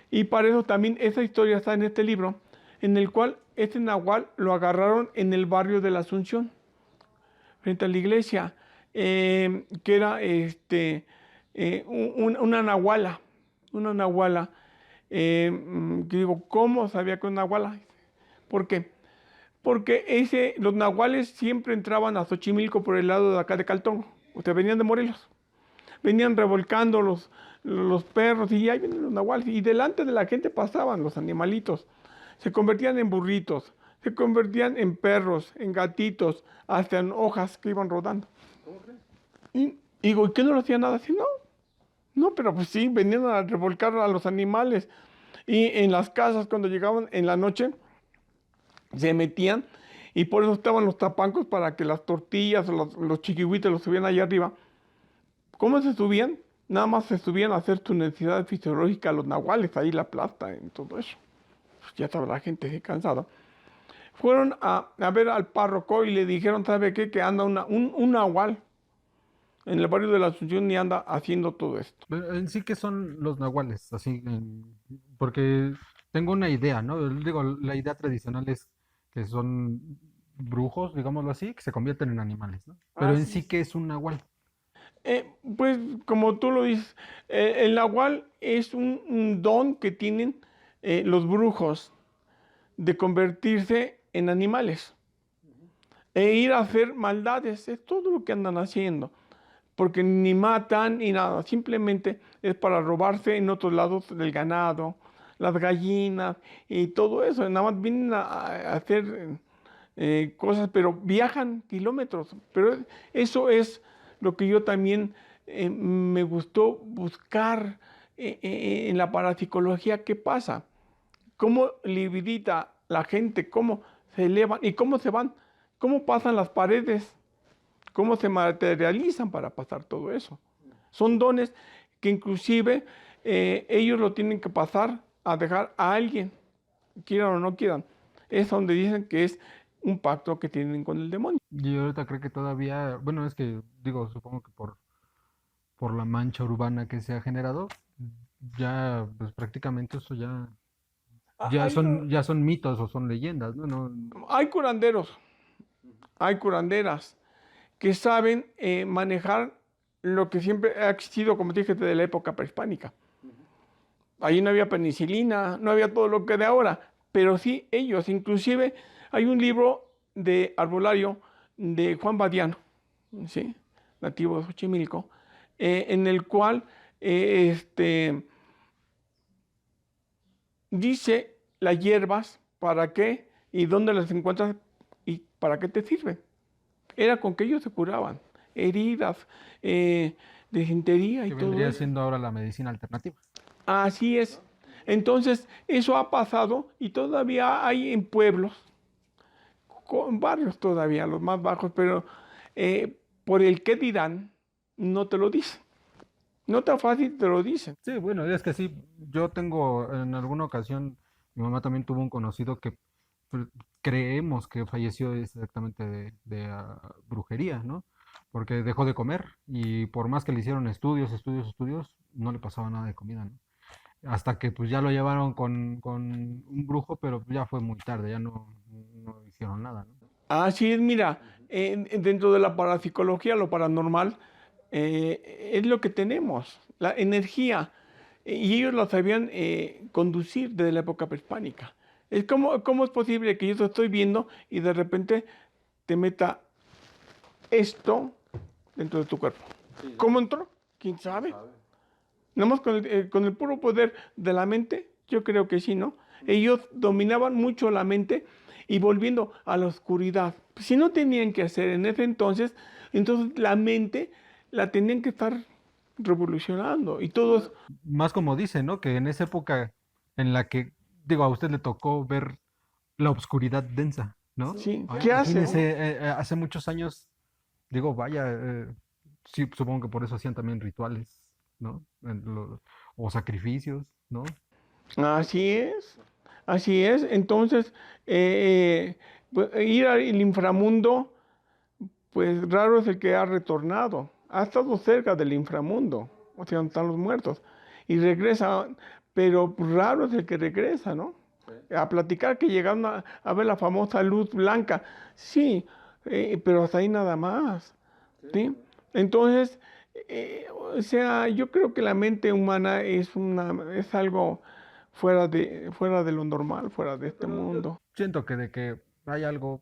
Y para eso también esa historia está en este libro, en el cual este nahual lo agarraron en el barrio de la Asunción, frente a la iglesia, que era una nahuala, que digo, ¿cómo sabía que era una nahuala? ¿Por qué? Porque los nahuales siempre entraban a Xochimilco por el lado de acá de Caltongo, ustedes venían de Morelos, venían revolcando los perros y ahí vienen los nahuales, y delante de la gente pasaban los animalitos, se convertían en burritos, se convertían en perros, en gatitos, hasta en hojas que iban rodando. Y digo, ¿y qué no lo hacían nada así? No, pero pues sí, venían a revolcar a los animales. Y en las casas, cuando llegaban en la noche, se metían, y por eso estaban los tapancos para que las tortillas o los chiquihuites los subían allá arriba. ¿Cómo se subían? Nada más se subían a hacer su necesidad fisiológica los nahuales, ahí la plata, en todo eso. Pues ya estaba la gente cansada. Fueron a ver al párroco y le dijeron, ¿sabe qué? Que anda un nahual en el barrio de la Asunción y anda haciendo todo esto. Pero en sí, ¿qué son los nahuales? Así, porque tengo una idea, ¿no? Digo, la idea tradicional es que son brujos, digámoslo así, que se convierten en animales, ¿no? Pero en Así sí, es. ¿qué es un nahual? Pues como tú lo dices, el nahual es un don que tienen los brujos de convertirse en animales e ir a hacer maldades. Es todo lo que andan haciendo, porque ni matan ni nada, simplemente es para robarse en otros lados del ganado, las gallinas y todo eso. Nada más vienen a hacer cosas, pero viajan kilómetros. Pero eso es lo que yo también me gustó buscar en la parapsicología. ¿Qué pasa? ¿Cómo libidita la gente? ¿Cómo se elevan y cómo se van? ¿Cómo pasan las paredes? ¿Cómo se materializan para pasar todo eso? Son dones que inclusive ellos lo tienen que pasar a dejar a alguien, quieran o no quieran. Es donde dicen que es un pacto que tienen con el demonio. Y ahorita creo que todavía, bueno, es que digo, supongo que por la mancha urbana que se ha generado, ya pues prácticamente eso Hay, ya son mitos o son leyendas, ¿no? No, hay curanderos, hay curanderas que saben manejar lo que siempre ha existido, como te dije, desde la época prehispánica. Ahí no había penicilina, no había todo lo que de ahora, pero sí ellos, inclusive hay un libro de arbolario de Juan Badiano, ¿sí? Nativo de Xochimilco, en el cual dice las hierbas, para qué y dónde las encuentras y para qué te sirven. Era con que ellos se curaban, heridas, disentería y que todo vendría eso. siendo ahora la medicina alternativa. Así es. Entonces, eso ha pasado y todavía hay en pueblos, con barrios todavía, los más bajos, pero por el qué dirán, no te lo dicen. No tan fácil te lo dicen. Sí, bueno, es que sí, yo tengo en alguna ocasión, mi mamá también tuvo un conocido que pues, creemos que falleció exactamente de brujería, ¿no? Porque dejó de comer y por más que le hicieron estudios, no le pasaba nada de comida, ¿no? Hasta que pues ya lo llevaron con un brujo, pero ya fue muy tarde, ya no hicieron nada, ¿no? Así es, mira, dentro de la parapsicología, lo paranormal, es lo que tenemos, la energía, y ellos la sabían conducir desde la época prehispánica. ¿Cómo es posible que yo te estoy viendo y de repente te meta esto dentro de tu cuerpo? ¿Cómo entró? ¿Quién sabe? Nada más con el puro poder de la mente, yo creo que sí, ¿no? Ellos dominaban mucho la mente y volviendo a la oscuridad. Si no tenían que hacer en ese entonces la mente la tenían que estar revolucionando y todos, Más como dice, ¿no? Que en esa época en la que, digo, a usted le tocó ver la oscuridad densa, ¿no? sí, Ah, ¿qué hacen? imagínese, hace muchos años, digo, vaya, sí, supongo que por eso hacían también rituales, ¿no? O sacrificios, ¿no? Así es, así es. Entonces, pues, ir al inframundo, pues raro es el que ha retornado. Ha estado cerca del inframundo, o sea, donde están los muertos. Y regresa, pero raro es el que regresa, ¿no? A platicar que llegaron a ver la famosa luz blanca. Sí, pero hasta ahí nada más. ¿Sí? Entonces, o sea, yo creo que la mente humana es algo fuera de lo normal, fuera de este Pero yo mundo. siento que de que hay algo,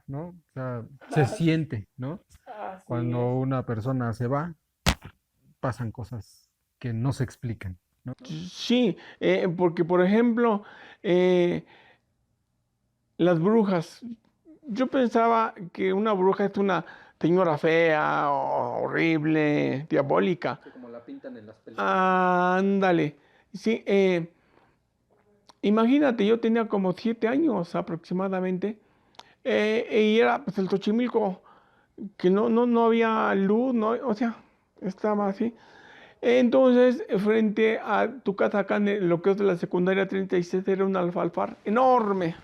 ¿no? O sea, se siente, ¿no? Así Cuando es. una persona se va, pasan cosas que no se explican, ¿no? Sí, porque por ejemplo, eh, las brujas, yo pensaba que una bruja es una señora fea, horrible, diabólica. Sí, como la pintan en las películas. Ándale. Sí, imagínate, yo tenía como 7 años aproximadamente, y era pues el Xochimilco, que no había luz, no, o sea, estaba así. Entonces, frente a tu casa acá en lo que es de la secundaria 36 era un alfalfar enorme.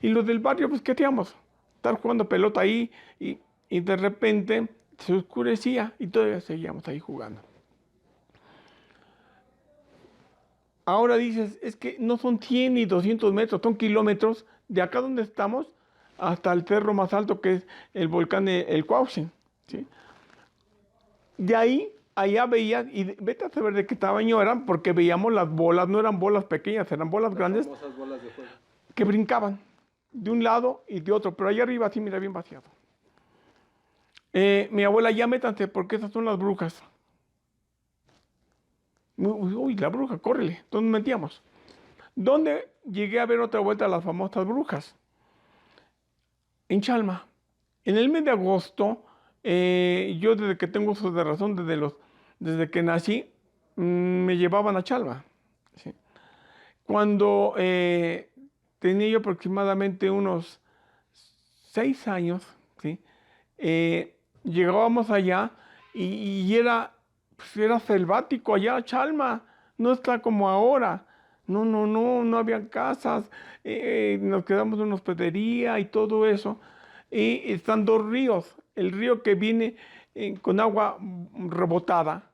Y los del barrio, pues, ¿qué hacíamos? Estar jugando pelota ahí y de repente se oscurecía y todavía seguíamos ahí jugando. Ahora dices, es que no son 100 ni 200 metros, son kilómetros de acá donde estamos hasta el cerro más alto que es el volcán El Cuauhxin, ¿sí? De ahí, allá veías, y vete a saber de qué tamaño eran, porque veíamos las bolas, no eran bolas pequeñas, eran bolas grandes Famosas bolas de fuego. que brincaban de un lado y de otro, pero allá arriba sí, mira, bien vaciado. Mi abuela, ya métanse, porque esas son las brujas. Uy, la bruja, córrele, ¿dónde metíamos? ¿Dónde llegué a ver otra vuelta a las famosas brujas? En Chalma. En el mes de agosto, yo desde que tengo uso de razón, desde que nací, me llevaban a Chalma. ¿Sí? Cuando tenía yo aproximadamente unos 6 años, ¿sí? Llegábamos allá y era, pues, era selvático allá, Chalma, no está como ahora. No, no, no, no había casas, nos quedamos en una hospedería y todo eso. Y están dos ríos, el río que viene con agua rebotada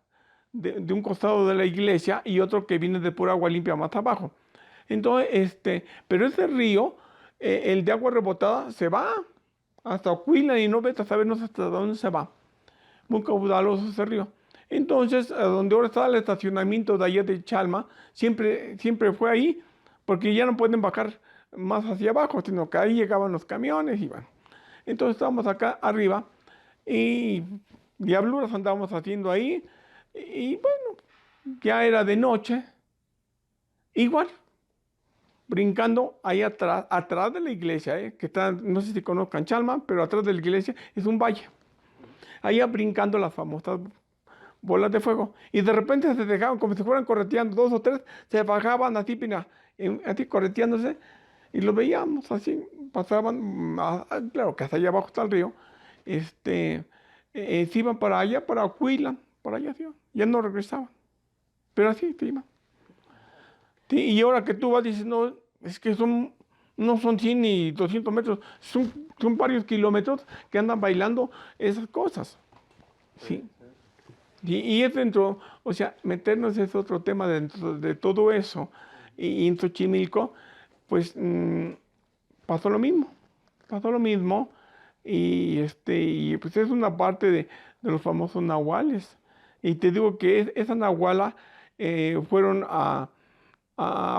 de un costado de la iglesia y otro que viene de pura agua limpia más abajo. Entonces, pero ese río, el de agua rebotada, se va hasta Huila y no vete a saber no sé hasta dónde se va. Muy caudaloso ese río. Entonces, a donde ahora está el estacionamiento de allá de Chalma, siempre fue ahí, porque ya no pueden bajar más hacia abajo, sino que ahí llegaban los camiones y bueno. Entonces estábamos acá arriba y diabluras andábamos haciendo ahí y bueno, ya era de noche, igual, brincando ahí atrás de la iglesia, que está, no sé si conozcan Chalma, pero atrás de la iglesia es un valle. Allá brincando las famosas bolas de fuego. Y de repente se dejaban como si fueran correteando, dos o tres, se bajaban así, pina, así correteándose, y los veíamos así, pasaban, claro que hasta allá abajo está el río, se iban para allá, para Huila, para allá se iban, ya no regresaban, pero así se iban. Sí, y ahora que tú vas, dices, no, es que no son 100 ni 200 metros, son varios kilómetros que andan bailando esas cosas. Sí. Y es dentro, o sea, meternos es otro tema dentro de todo eso. Y en Xochimilco, pues pasó lo mismo, pasó lo mismo. Y pues es una parte de los famosos nahuales. Y te digo que esa nahuala fueron a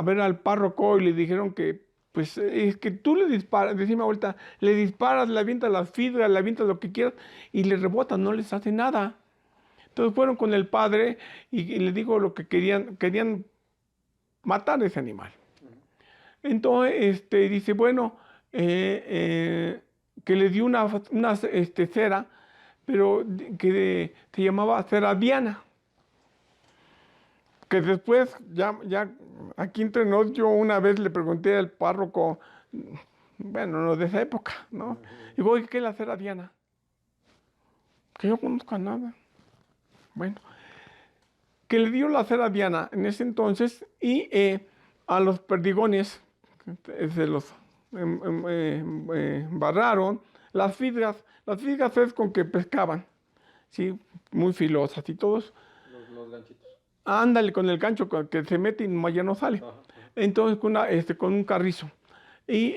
ver al párroco y le dijeron que, pues es que tú le disparas, decía mi abuelita, le disparas, le avientas las fibras, le avientas lo que quieras y le rebotan, no les hace nada. Entonces fueron con el padre y le dijo lo que querían matar a ese animal. Entonces, dice, bueno, que le dio una cera, pero que se llamaba cera Diana, que después, ya aquí entre nos, yo una vez le pregunté al párroco, bueno, no de esa época, ¿no? Y voy, ¿qué es la cera Diana? Que yo no conozco a nada. Bueno, que le dio la cera Diana en ese entonces y a los perdigones se los barraron. Las fisgas es con que pescaban, ¿sí? Muy filosas y todos. Los ganchitos. Ándale con el gancho con que se mete y nomás ya no sale. Ajá. Entonces con un carrizo. Y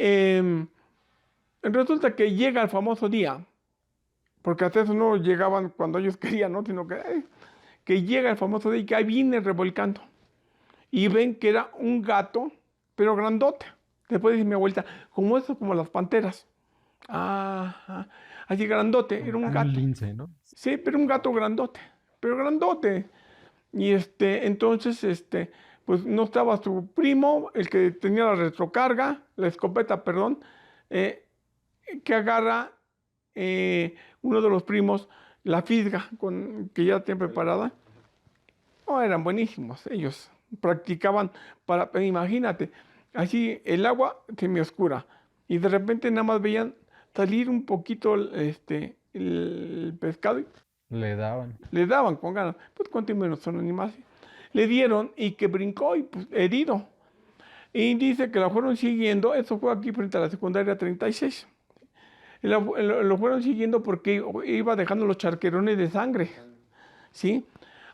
resulta que llega el famoso día, porque hasta eso no llegaban cuando ellos querían, ¿no? Sino que llega el famoso día y que ahí viene revolcando. Y ven que era un gato, pero grandote. Después dice mi abuelita, como eso, como las panteras. Ah, así grandote, era un Como un gato. lince, ¿no? Sí, pero un gato grandote, pero grandote. Y entonces, pues no estaba su primo, el que tenía la retrocarga, la escopeta, perdón, eh, que agarra uno de los primos, la fisga, que ya tiene preparada. No, eran buenísimos ellos. Practicaban imagínate, así el agua semioscura y de repente nada más veían salir un poquito el pescado y Le daban. le daban con ganas. Pues cuánto menos son animales. Le dieron y que brincó y pues herido. Y dice que la fueron siguiendo, eso fue aquí frente a la secundaria 36. Lo fueron siguiendo porque iba dejando los charquerones de sangre. ¿Sí?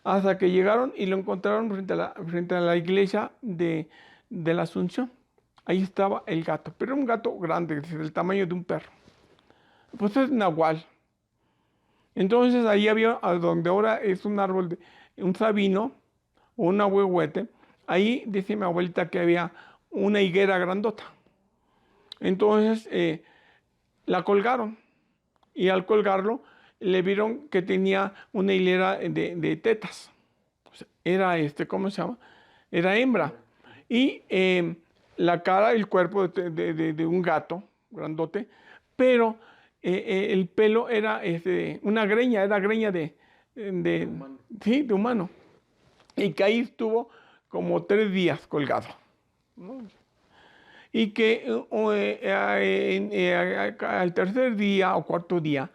Hasta que llegaron y lo encontraron frente a la iglesia de la Asunción. Ahí estaba el gato, pero era un gato grande, del tamaño de un perro. Pues es nahual. Entonces ahí había, a donde ahora es un árbol, un sabino o un ahuehuete, ahí dice mi abuelita que había una higuera grandota. Entonces la colgaron y al colgarlo le vieron que tenía una hilera de tetas. O sea, era ¿cómo se llama? Era hembra. Y la cara y el cuerpo de un gato grandote, pero el pelo era una greña, era greña de humano. Sí, de humano. Y que ahí estuvo como 3 días colgado, ¿no? Y que al tercer día o cuarto día,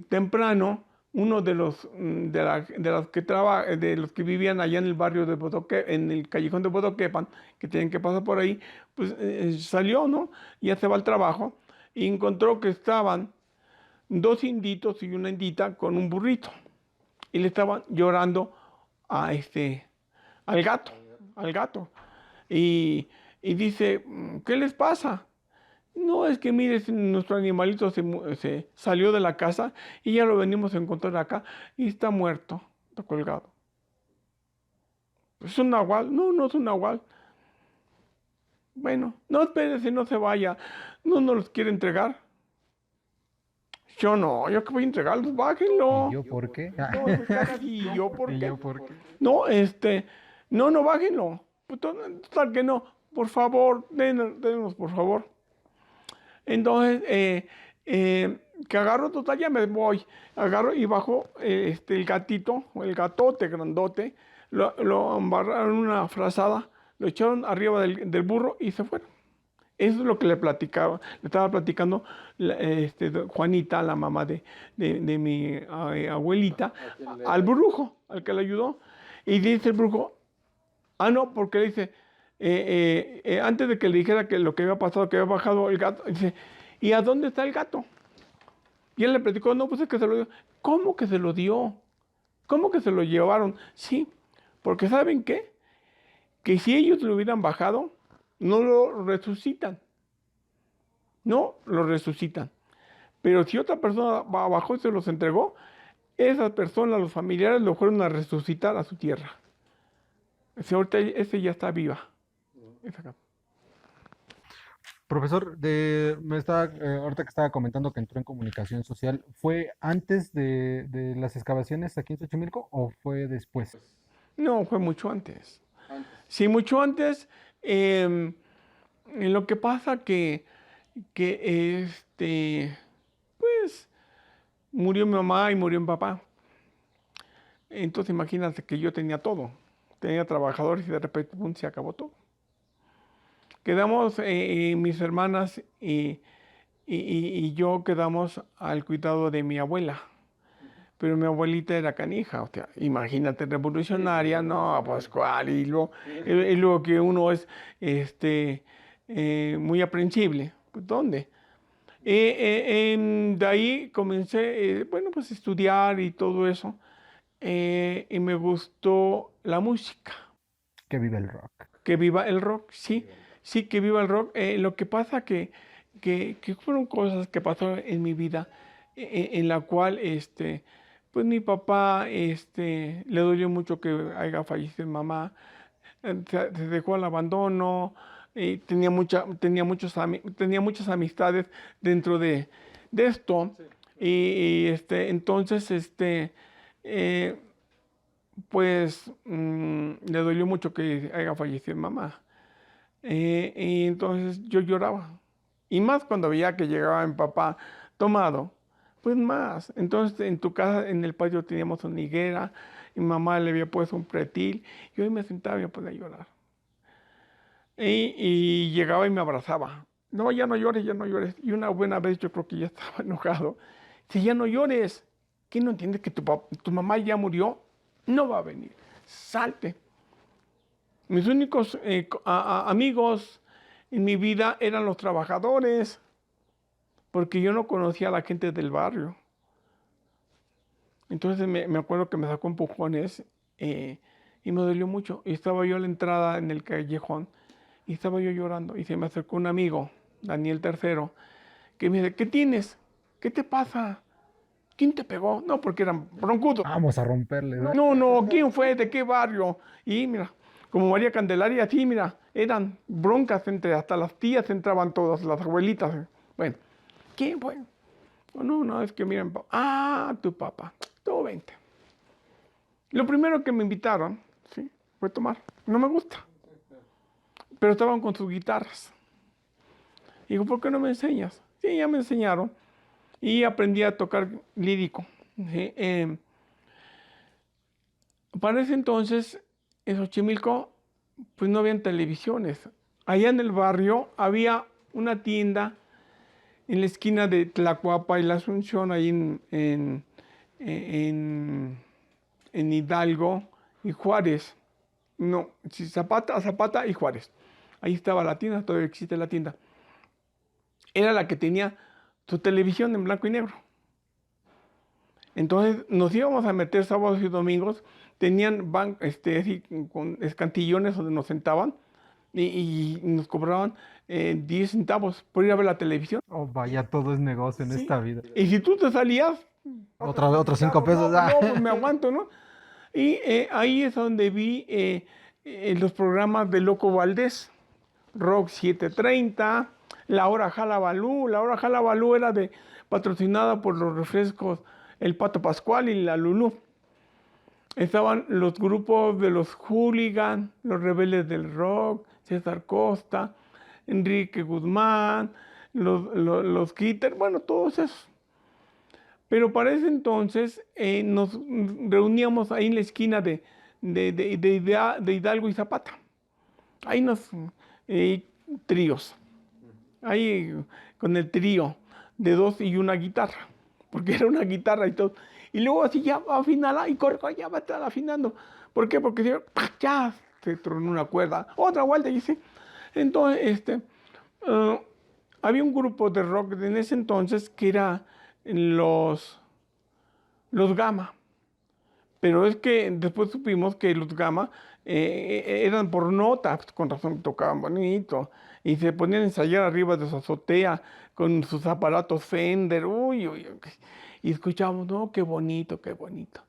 temprano, uno de los de los que vivían allá en el barrio de Bodoque, en el callejón de Bodoquepan, que tenían que pasar por ahí, pues salió, ¿no? Ya se va al trabajo y encontró que estaban dos inditos y una indita con un burrito y le estaban llorando a al gato, al gato. Y, y dice, ¿qué les pasa? No, es que mire, nuestro animalito se salió de la casa y ya lo venimos a encontrar acá y está muerto, está colgado. ¿Es un nahual? No, no es un nahual. Bueno, no espérese, no se vaya. No nos los quiere entregar. Yo no, yo que voy a entregarlos, ¿Y bájenlo. yo por qué? No, se queda así, ¿y yo por ¿Y qué? yo por qué? No, no, no, bájenlo. Pues, total que no, por favor, denos, por favor. Entonces, que agarro, total, ya me voy. Agarro y bajo el gatito, o el gatote grandote, lo embarraron en una frazada, lo echaron arriba del burro y se fueron. Eso es lo que le platicaba, le estaba platicando Juanita, la mamá de mi abuelita, al brujo, al que le ayudó. Y dice el brujo, ah, no, porque le dice, antes de que le dijera que lo que había pasado, que había bajado el gato, dice, ¿y a dónde está el gato? Y él le platicó, no, pues es que se lo dio. ¿Cómo que se lo dio? ¿Cómo que se lo llevaron? Sí, porque ¿saben qué? Que si ellos lo hubieran bajado, no lo resucitan. No lo resucitan. Pero si otra persona bajó y se los entregó, esas personas, los familiares, lo fueron a resucitar a su tierra. Ese ya está viva. Esa. Profesor, ahorita que estaba comentando que entró en comunicación social, ¿fue antes de las excavaciones aquí en Xochimilco o fue después? No, fue mucho antes. Sí, mucho antes. Lo que pasa que pues murió mi mamá y murió mi papá. Entonces imagínate que yo tenía todo. Tenía trabajadores y de repente ¡pum!, se acabó todo. Quedamos mis hermanas y yo quedamos al cuidado de mi abuela. Pero mi abuelita era canija, o sea, imagínate, revolucionaria, no, pues cuál, y luego que uno es muy aprensible, pues ¿dónde? De ahí comencé, bueno, pues a estudiar y todo eso, y me gustó la música. Que vive el rock. Que viva el rock, sí, sí, que viva el rock. Lo que pasa que fueron cosas que pasó en mi vida, en la cual, pues mi papá, le dolió mucho que haya fallecido mi mamá, se dejó al abandono, tenía muchas amistades dentro de esto, entonces, eh, pues le dolió mucho que haya fallecido mi mamá. Y entonces yo lloraba. Y más cuando veía que llegaba mi papá tomado, pues más. Entonces en tu casa, en el patio teníamos una higuera, y mi mamá le había puesto un pretil, y hoy me sentaba y me ponía a llorar. Y llegaba y me abrazaba. No, ya no llores, ya no llores. Y una buena vez yo creo que ya estaba enojado. Si ya no llores, ¿qué no entiendes que tu mamá ya murió? No va a venir. Salte. Mis únicos amigos en mi vida eran los trabajadores, porque yo no conocía a la gente del barrio. Entonces me acuerdo que me sacó empujones y me dolió mucho. Y estaba yo a la entrada en el callejón y estaba yo llorando. Y se me acercó un amigo, Daniel Tercero, que me dice, ¿qué tienes? ¿Qué te pasa? ¿Quién te pegó? No, porque eran broncudos. Vamos a romperles, ¿no? No, no, ¿quién fue? ¿De qué barrio? Y mira, como María Candelaria, sí, mira, eran broncas hasta las tías entraban todas, las abuelitas. Bueno, ¿quién fue? Oh, no, no, es que miren, tu papá, tú vente. Lo primero que me invitaron, sí, fue tomar. No me gusta, pero estaban con sus guitarras. Digo, ¿por qué no me enseñas? Sí, ya me enseñaron y aprendí a tocar lírico. ¿Sí? Para ese entonces, en Xochimilco, pues no habían televisiones. Allá en el barrio había una tienda en la esquina de Tlacuapa y la Asunción, ahí en Hidalgo y Juárez. No, sí, Zapata y Juárez. Ahí estaba la tienda, todavía existe la tienda. Era la que tenía su televisión en blanco y negro. Entonces nos íbamos a meter sábados y domingos, tenían así, con escantillones donde nos sentaban y nos cobraban 10 centavos por ir a ver la televisión. Oh, vaya, todo es negocio en Sí. esta vida. Y si tú te salías, Otros 5 pesos. no, no, pues me aguanto, ¿no? Y ahí es donde vi los programas de Loco Valdés, Rock 730, La Hora Jalabalú. La Hora Jalabalú era patrocinada por los refrescos El Pato Pascual y la Lulú. Estaban los grupos de los Hooligan, los Rebeldes del Rock, César Costa, Enrique Guzmán, los Kitter, bueno, todos esos. Pero para ese entonces nos reuníamos ahí en la esquina de Hidalgo y Zapata. Ahí eh, tríos. Ahí con el trío de 2 y una guitarra. Porque era una guitarra y todo. Y luego así ya va a afinar, y corre, ya va a estar afinando. ¿Por qué? Porque si no, ya se tronó una cuerda. Otra vuelta y sí. Entonces, eh, había un grupo de rock en ese entonces que era los Gama. Pero es que después supimos que los Gama eran por notas, con razón tocaban bonito. Y se ponían a ensayar arriba de su azotea con sus aparatos Fender. Uy, uy, uy. Y escuchábamos, no, qué bonito, qué bonito.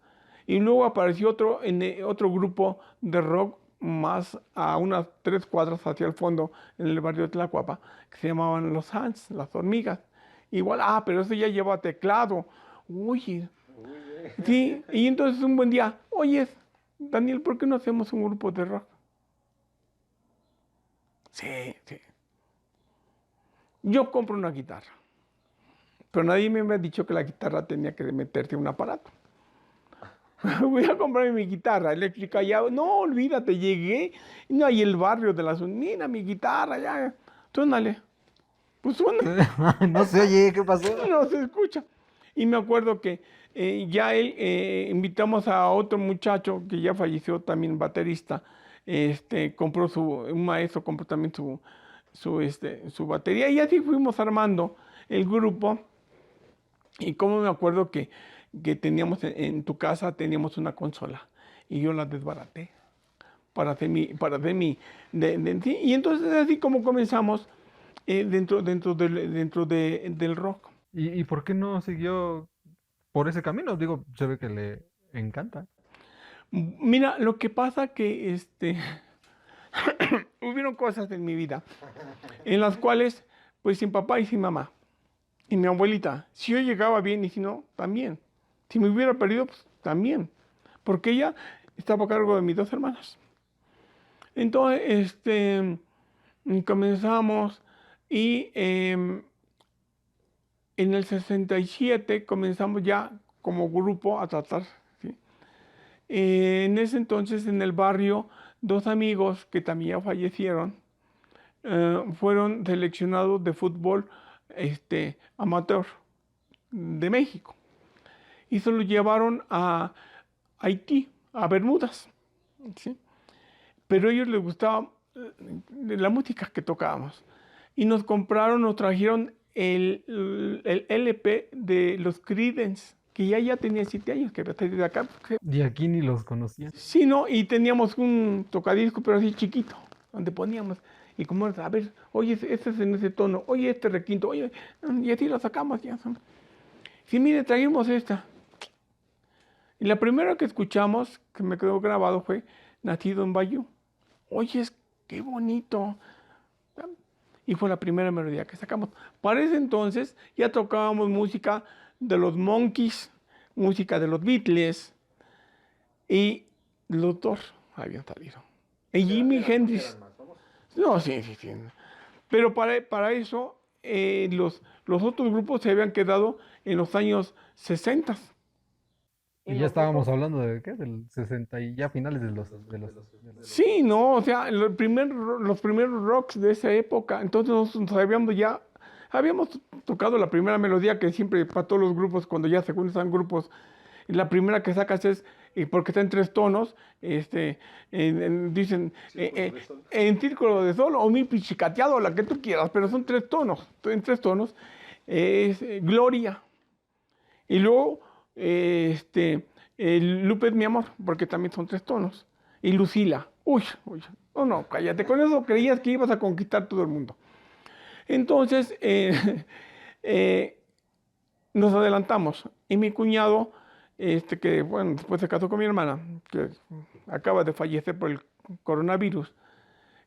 Y luego apareció otro grupo de rock más a unas 3 cuadras hacia el fondo, en el barrio de Tlacuapa, que se llamaban los Hans, las hormigas. Igual, pero eso ya lleva teclado. Uy, sí, y entonces un buen día, oye, Daniel, ¿por qué no hacemos un grupo de rock? Sí, sí. Yo compro una guitarra, pero nadie me había dicho que la guitarra tenía que meterse un aparato. Voy a comprarme mi guitarra eléctrica ya. No, olvídate, llegué. No, hay el barrio de las... Mira mi guitarra, ya. Suénale. Pues suena. No se oye, ¿qué pasó? No se escucha. Y me acuerdo que ya él invitamos a otro muchacho que ya falleció, también baterista. Un maestro compró también su batería. Y así fuimos armando el grupo. Y como me acuerdo que teníamos en tu casa, teníamos una consola. Y yo la desbaraté sí. Y entonces así como comenzamos del rock. ¿Y por qué no siguió por ese camino? Digo, se ve que le encanta. Mira, lo que pasa que hubieron cosas en mi vida en las cuales, pues sin papá y sin mamá, y mi abuelita, si yo llegaba bien y si no, también. Si me hubiera perdido, pues también, porque ella estaba a cargo de mis 2 hermanas. Entonces, comenzamos y en el 67 comenzamos ya como grupo a tratar, ¿sí? En ese entonces en el barrio, 2 amigos que también ya fallecieron, fueron seleccionados de fútbol amateur de México y se los llevaron a Haití, a Bermudas, ¿sí? Pero a ellos les gustaba la música que tocábamos y nos trajeron el LP de los Creedence, que ya tenía 7 años, que había salido de acá. Y aquí ni los conocía. Sí, ¿no? Y teníamos un tocadisco, pero así chiquito, donde poníamos. Y como, a ver, oye, este es en ese tono, oye, este requinto, oye, y así lo sacamos ya. Sí, mire, traímos esta. Y la primera que escuchamos, que me quedó grabado, fue Nacido en Bayou. Oye, qué bonito. Y fue la primera melodía que sacamos. Para ese entonces ya tocábamos música de los Monkees, música de los Beatles, y los Doors habían salido. Y Jimi Hendrix. No, sí. Pero para eso los otros grupos se habían quedado en los años 60. Y ya estábamos hablando de ¿qué? Del 60 y ya finales Sí, no, o sea, los primeros rocks de esa época. Entonces nosotros habíamos tocado la primera melodía que siempre para todos los grupos, cuando ya se juntan grupos, la primera que sacas es, porque está en tres tonos, dicen en círculo de sol o mi pichicateado, la que tú quieras, pero son tres tonos, en tres tonos, es Gloria. Y luego, Lupe es mi amor, porque también son tres tonos. Y Lucila, uy, no, no, cállate, con eso creías que ibas a conquistar todo el mundo. Entonces, eh, nos adelantamos. Y mi cuñado, que bueno, después se casó con mi hermana, que acaba de fallecer por el coronavirus,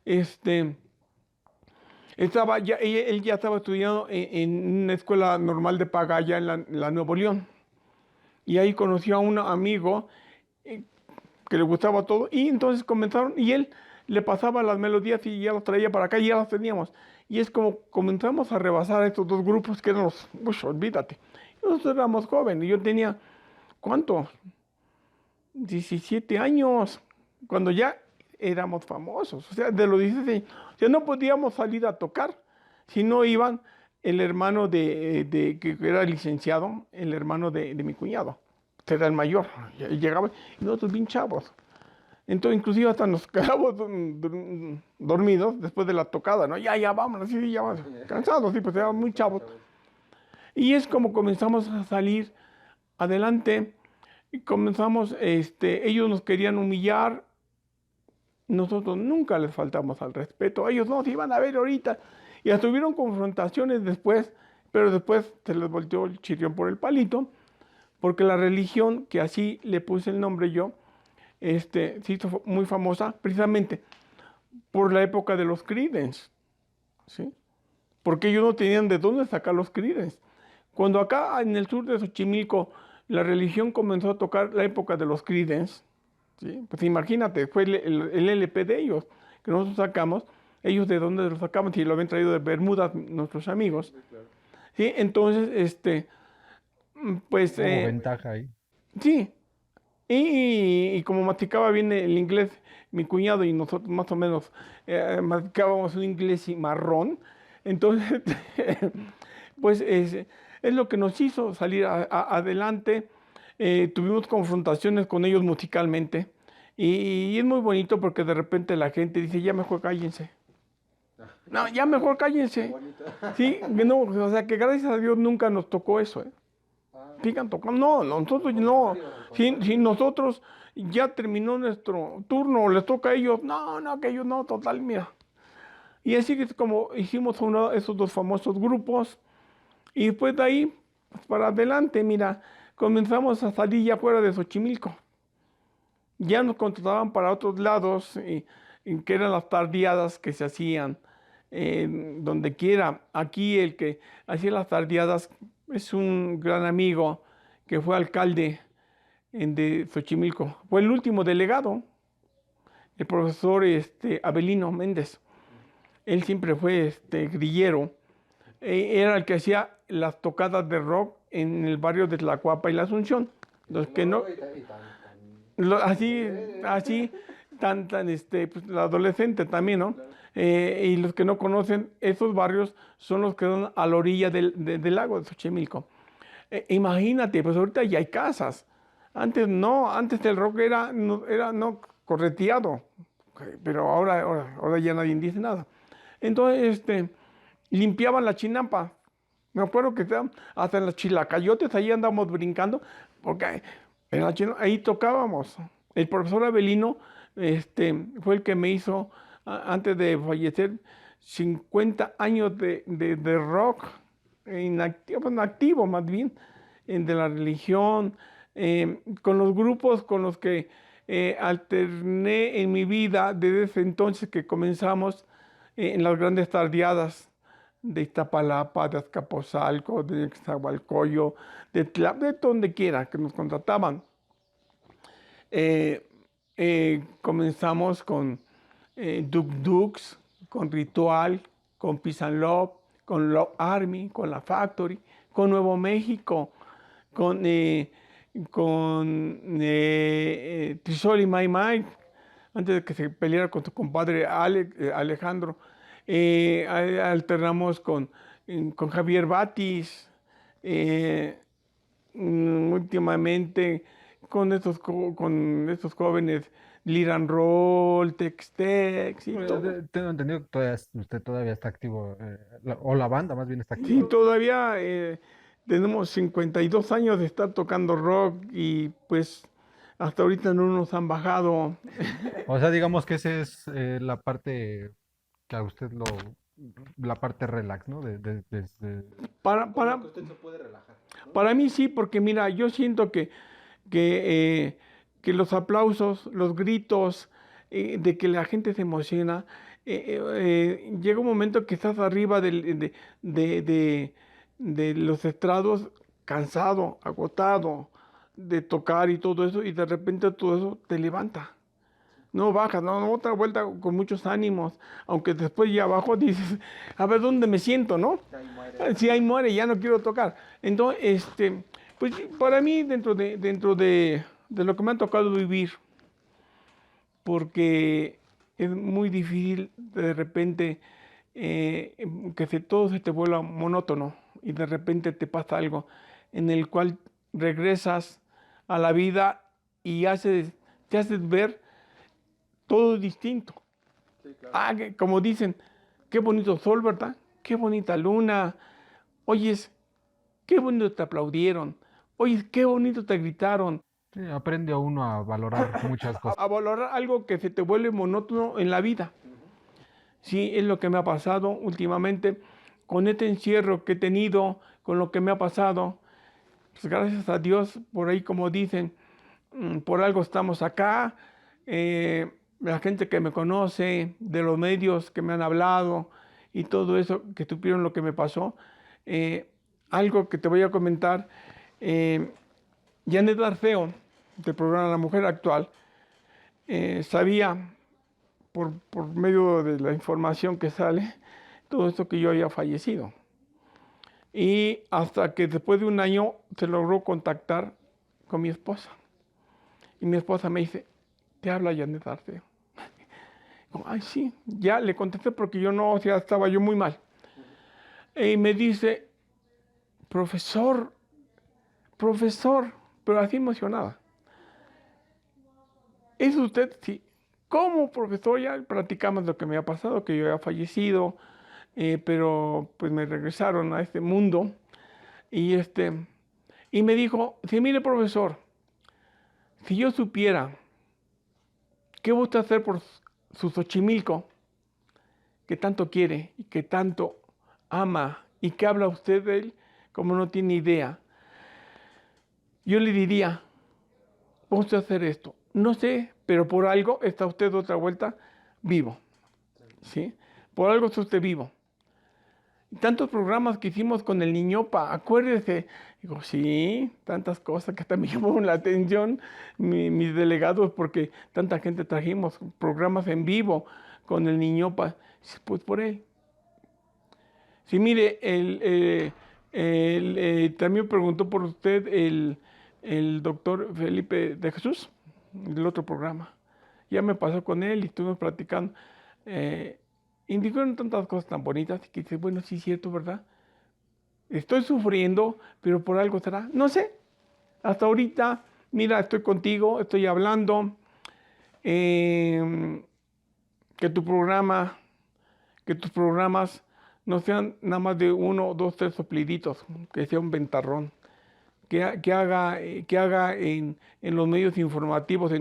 este, él ya estaba estudiando en una escuela normal de paga allá en la Nuevo León. Y ahí conoció a un amigo eh, que le gustaba todo. Y entonces comenzaron, y él le pasaba las melodías y ya las traía para acá y ya las teníamos. Y es como comenzamos a rebasar estos dos grupos que eran los, olvídate. Nosotros éramos jóvenes, yo tenía, ¿cuánto? 17 años, cuando ya éramos famosos. O sea, de los 16, o sea, no podíamos salir a tocar si no iban el hermano que era licenciado, el hermano de mi cuñado, que era el mayor. Y llegaba, y nosotros bien chavos. Entonces, inclusive hasta nos quedábamos dormidos después de la tocada, ¿no? Ya, vámonos, sí, ya vamos. Cansados, sí, pues éramos muy chavos. Y es como comenzamos a salir adelante y comenzamos, ellos nos querían humillar, nosotros nunca les faltamos al respeto, ellos no, se iban a ver ahorita, y hasta tuvieron confrontaciones después, pero después se les volteó el chirrión por el palito, porque la religión, que así le puse el nombre yo, se hizo muy famosa precisamente por la época de los Creedence, ¿sí? Porque ellos no tenían de dónde sacar los Creedence. Cuando acá en el sur de Xochimilco la religión comenzó a tocar la época de los Creedence, ¿sí? Pues imagínate, fue el LP de ellos que nosotros sacamos. Ellos de dónde lo sacaban, si lo habían traído de Bermuda nuestros amigos. Sí, claro. ¿Sí? Entonces, pues... Hubo ventaja ahí. Sí, y como masticaba bien el inglés mi cuñado y nosotros más o menos masticábamos un inglés marrón, entonces pues es lo que nos hizo salir adelante. Tuvimos confrontaciones con ellos musicalmente y es muy bonito porque de repente la gente dice, ya mejor cállense. No, ya mejor cállense. Sí, no, o sea que gracias a Dios nunca nos tocó eso, ¿eh? Sigan tocando. No, nosotros no. Si nosotros ya terminó nuestro turno, les toca a ellos. No, que ellos no, total, mira. Y así es como hicimos esos dos famosos grupos. Y después de ahí, pues para adelante, mira, comenzamos a salir ya fuera de Xochimilco. Ya nos contrataban para otros lados, que eran las tardeadas que se hacían donde quiera. Aquí el que hacía las tardeadas es un gran amigo que fue alcalde de Xochimilco. Fue el último delegado, el profesor Abelino Méndez. Él siempre fue grillero. Era el que hacía las tocadas de rock en el barrio de Tlacuapa y La Asunción. Los que no, así, pues, la adolescente también, ¿no? Y los que no conocen esos barrios son los que están a la orilla del lago de Xochimilco. Imagínate, pues ahorita ya hay casas. Antes no, antes el rock era no correteado, pero ahora ya nadie dice nada. Entonces, limpiaban la chinampa. Me acuerdo que hasta en las chilacayotes ahí andamos brincando, porque ahí tocábamos. El profesor Abelino fue el que me hizo, antes de fallecer, 50 años de rock, activo más bien, de la religión, con los grupos con los que alterné en mi vida desde ese entonces que comenzamos en las grandes tardeadas de Iztapalapa, de Azcapotzalco, de Nezahualcóyotl, de donde quiera que nos contrataban. Comenzamos con Duk Dukes, con Ritual, con Peace and Love, con Love Army, con La Factory, con Nuevo México, con Trisol y My Mind, antes de que se peleara con tu compadre Alejandro. Alternamos con Javier Batis, últimamente con estos jóvenes Liran Roll, Tex-Tex y todo. Tengo entendido que usted todavía está activo, o la banda más bien está Sí, activa. todavía tenemos 52 años de estar tocando rock y pues hasta ahorita no nos han bajado. O sea, digamos que esa es la parte que a usted la parte relax, ¿no? Para, Con la para, que usted se puede relajar, ¿no? para mí sí, porque mira, yo siento que, que los aplausos, los gritos, de que la gente se emociona, llega un momento que estás arriba de, de- de los estrados cansado, agotado de tocar y todo eso, y de repente todo eso te levanta. No bajas, no, no, otra vuelta con muchos ánimos, aunque después ya abajo dices, a ver dónde me siento, ¿no? Ahí muere. Si ahí muere, ya no quiero tocar. Entonces, pues para mí, de lo que me ha tocado vivir, porque es muy difícil de repente todo se te vuelva monótono y de repente te pasa algo en el cual regresas a la vida y te haces ver todo distinto. Sí, claro. Ah, como dicen, qué bonito sol, ¿verdad? Qué bonita luna. Oyes, qué bonito te aplaudieron. Oyes, qué bonito te gritaron. Sí, aprende a uno a valorar muchas cosas. A valorar algo que se te vuelve monótono en la vida. Ujú. Sí, es lo que me ha pasado últimamente con este encierro que he tenido, con lo que me ha pasado. Pues gracias a Dios, por ahí como dicen, por algo estamos acá. La gente que me conoce, de los medios que me han hablado y todo eso, que supieron lo que me pasó. Eh, Algo que te voy a comentar, eh, Janet Arceo, del programa La Mujer Actual, sabía por medio de la información que sale todo esto que yo había fallecido. Y hasta que después de un año se logró contactar con mi esposa. Y mi esposa me dice, te habla Janet Arceo. Digo, ay, sí, ya le contesté porque yo no, o sea, estaba yo muy mal. Y me dice, profesor, profesor, pero así emocionada. ¿Es usted? Sí. ¿Cómo, profesor? Ya platicamos lo que me ha pasado, que yo había fallecido, pero pues me regresaron a este mundo. Y, y me dijo, sí, mire, profesor, si yo supiera qué gusta hacer por su Xochimilco, que tanto quiere y que tanto ama y que habla usted de él como no tiene idea, yo le diría, vamos a hacer esto. No sé, pero por algo está usted otra vuelta vivo, ¿sí? Por algo está usted vivo. Tantos programas que hicimos con el Niñopa, acuérdese. Digo, sí, tantas cosas que hasta me llamó la atención mis delegados porque tanta gente trajimos, programas en vivo con el Niñopa. Pues por él. Sí, mire, también preguntó por usted el doctor Felipe de Jesús, del otro programa. Ya me pasó con él y estuvimos platicando. Eh, Indicaron tantas cosas tan bonitas que dice, bueno, sí es cierto, ¿verdad? Estoy sufriendo, pero por algo será. No sé. Hasta ahorita, mira, estoy contigo, estoy hablando. eh, que tu programa, que tus programas no sean nada más de uno, dos, tres sopliditos, que sea un ventarrón, que haga en los medios informativos,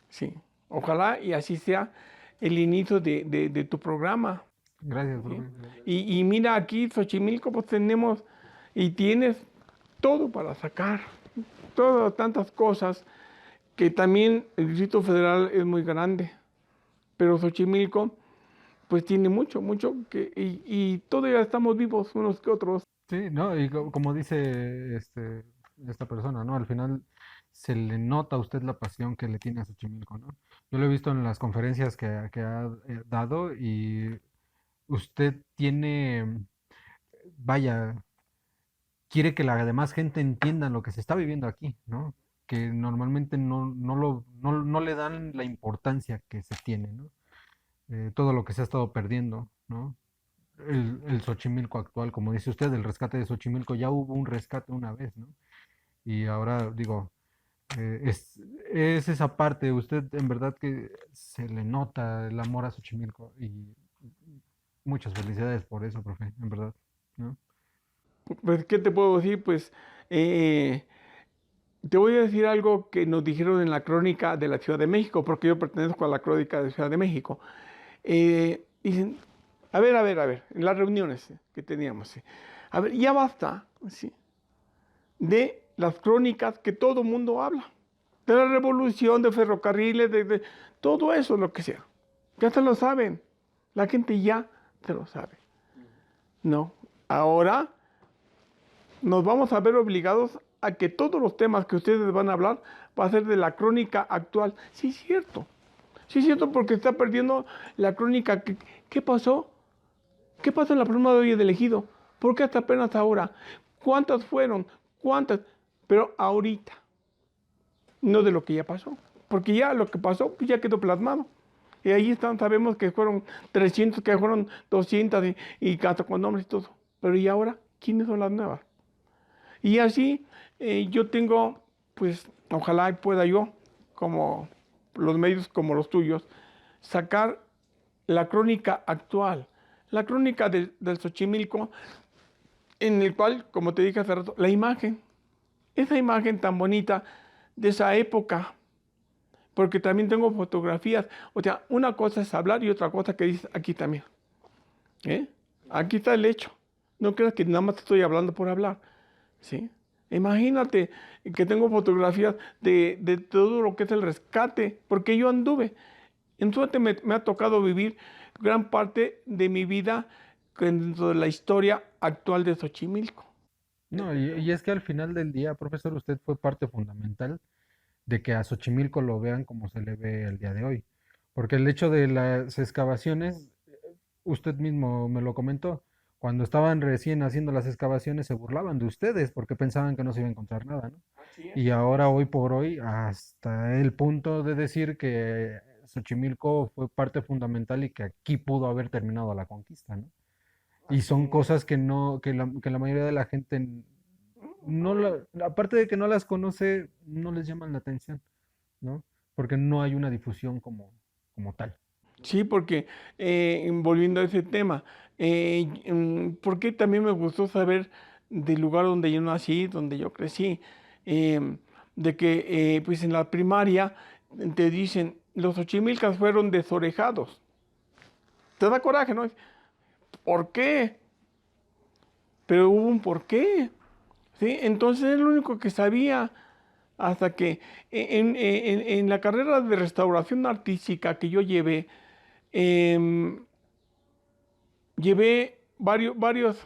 sí, ojalá y así sea el inicio de tu programa. Gracias, ¿Sí? profe. Y mira, aquí Xochimilco pues tenemos y tienes todo para sacar, todas tantas cosas que también el Distrito Federal es muy grande, pero Xochimilco pues tiene mucho, mucho y todavía estamos vivos unos que otros. Sí, ¿no? Y como dice esta persona, ¿no? Al final se le nota a usted la pasión que le tiene a Xochimilco, ¿no? Yo lo he visto en las conferencias que ha dado y usted tiene, vaya, quiere que la demás gente entienda lo que se está viviendo aquí, ¿no? Que normalmente no le dan la importancia que se tiene, ¿no? Todo lo que se ha estado perdiendo, ¿no? el Xochimilco actual, como dice usted, el rescate de Xochimilco, ya hubo un rescate una vez, ¿no? Y ahora digo, es esa parte, usted en verdad que se le nota el amor a Xochimilco y muchas felicidades por eso, profe, en verdad, ¿no? Pues, ¿qué te puedo decir? Pues, eh, te voy a decir algo que nos dijeron en la crónica de la Ciudad de México, porque yo pertenezco a la crónica de Ciudad de México. Dicen, a ver, en las reuniones que teníamos, ¿sí? A ver, ya basta, ¿sí? De las crónicas que todo el mundo habla, de la revolución, de ferrocarriles, de todo eso, lo que sea. Ya se lo saben, la gente ya se lo sabe. No, ahora nos vamos a ver obligados a que todos los temas que ustedes van a hablar va a ser de la crónica actual. Sí, es cierto. Sí, es cierto, porque está perdiendo la crónica. ¿Qué pasó? ¿Qué pasó en la primera de hoy del elegido? ¿Por qué hasta apenas ahora? ¿Cuántas fueron? ¿Cuántas? Pero ahorita, no de lo que ya pasó. Porque ya lo que pasó, pues ya quedó plasmado. Y ahí están, sabemos que fueron 300, que fueron 200 y hasta con nombres y todo. Pero ¿y ahora? ¿Quiénes son las nuevas? Y así yo tengo, pues, ojalá pueda yo, como los medios como los tuyos, sacar la crónica actual, la crónica del Xochimilco, en el cual, como te dije hace rato, la imagen, esa imagen tan bonita de esa época, porque también tengo fotografías. O sea, una cosa es hablar y otra cosa que dices aquí también. ¿Eh? Aquí está el hecho. No creas que nada más estoy hablando por hablar. ¿Sí? Imagínate que tengo fotografías de todo lo que es el rescate, porque yo anduve. En suerte me ha tocado vivir gran parte de mi vida dentro de la historia actual de Xochimilco. No, y es que al final del día, profesor, usted fue parte fundamental de que a Xochimilco lo vean como se le ve el día de hoy. Porque el hecho de las excavaciones, usted mismo me lo comentó, cuando estaban recién haciendo las excavaciones se burlaban de ustedes porque pensaban que no se iba a encontrar nada, ¿no? Así es. Y ahora, hoy por hoy, hasta el punto de decir que Xochimilco fue parte fundamental y que aquí pudo haber terminado la conquista, ¿no? Y Así son es. cosas que no, que la mayoría de la gente no aparte de que no las conoce, no les llaman la atención, ¿no? Porque no hay una difusión como tal. Sí, porque volviendo a ese tema, porque también me gustó saber del lugar donde yo nací, donde yo crecí, em, de que pues en la primaria te dicen, los Xochimilcas fueron desorejados. Te da coraje, ¿no? ¿Por qué? Pero hubo un por qué, ¿sí? Entonces es lo único que sabía hasta que en la carrera de restauración artística que yo llevé, em, llevé varios,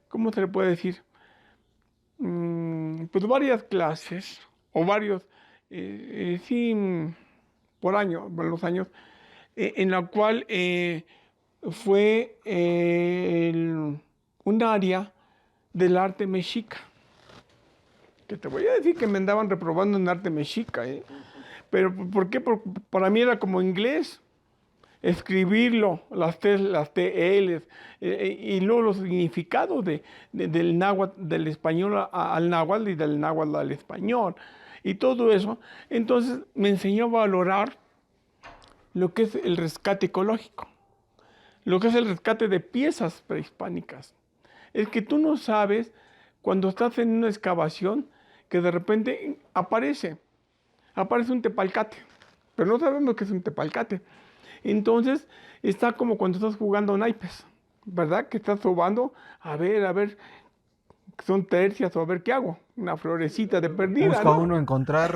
¿cómo se le puede decir? Pues varias clases o varios, sí, por año, por los años, en la cual fue un área del arte mexica. Que te voy a decir que me andaban reprobando en arte mexica, ¿eh? Pero ¿por qué? Para mí era como inglés. Escribirlo, las TLs, y luego los significados del náhuatl, del español al náhuatl y del náhuatl al español, y todo eso. Entonces me enseñó a valorar lo que es el rescate ecológico, lo que es el rescate de piezas prehispánicas. Es que tú no sabes cuando estás en una excavación que de repente aparece un tepalcate, pero no sabemos qué es un tepalcate. Entonces está como cuando estás jugando naipes, ¿verdad? Que estás probando, a ver, son tercias o a ver qué hago. Una florecita de perdida, Busca ¿no? uno encontrar,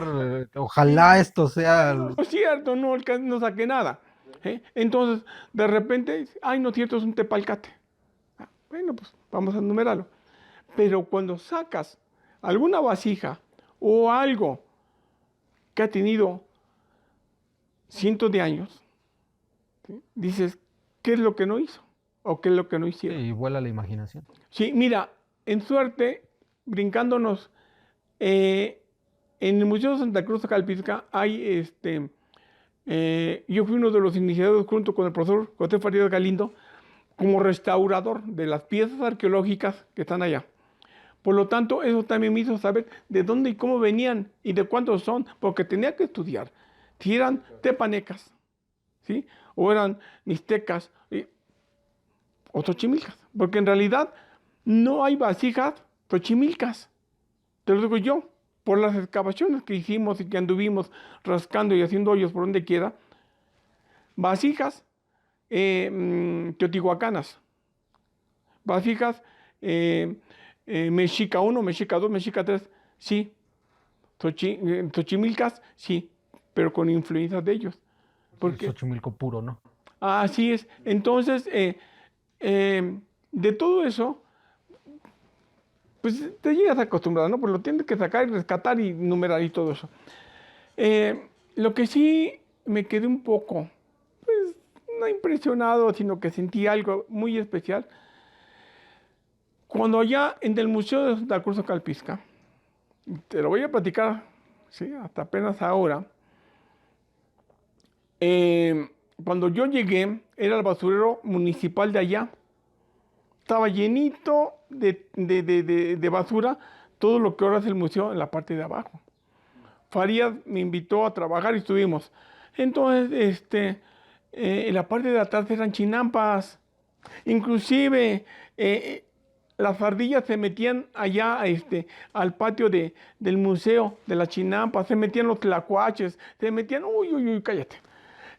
Sí, ojalá esto sea, no es cierto, no, no saqué nada. ¿Eh? Entonces, de repente, ay, no es cierto, es un tepalcate. Ah, bueno, pues vamos a enumerarlo. Pero cuando sacas alguna vasija o algo que ha tenido cientos de años, ¿sí? Dices, ¿qué es lo que no hizo? ¿O qué es lo que no hicieron? sí, vuela la imaginación. Sí, mira, en suerte, brincándonos, eh, en el Museo de Santa Cruz de Calpizca hay yo fui uno de los iniciados junto con el profesor José Farías Galindo como restaurador de las piezas arqueológicas que están allá. Por lo tanto, eso también me hizo saber de dónde y cómo venían y de cuántos son, porque tenía que estudiar si eran tepanecas, ¿sí? O eran mixtecas o tochimilcas, porque en realidad no hay vasijas tochimilcas, te lo digo yo, por las excavaciones que hicimos y que anduvimos rascando y haciendo hoyos por donde quiera, vasijas teotihuacanas, vasijas mexica 1, mexica 2, mexica 3, sí, tochimilcas, sí, pero con influencias de ellos. Sí, Porque Xochimilco puro, ¿no? así es. Entonces, de todo eso, pues te llegas a acostumbrar, ¿no? Pues lo tienes que sacar y rescatar y numerar y todo eso. Lo que sí me quedé un poco, pues no impresionado, sino que sentí algo muy especial. Cuando allá en el Museo de Santa Cruz de Calpisca, te lo voy a platicar, sí, hasta apenas ahora. Cuando yo llegué, era el basurero municipal de allá. Estaba llenito de basura, todo lo que ahora es el museo en la parte de abajo. Farías me invitó a trabajar y estuvimos. Entonces, en la parte de atrás eran chinampas. Inclusive, las ardillas se metían allá, al patio del museo de la chinampa, se metían los tlacuaches, se metían, uy, uy, uy, cállate.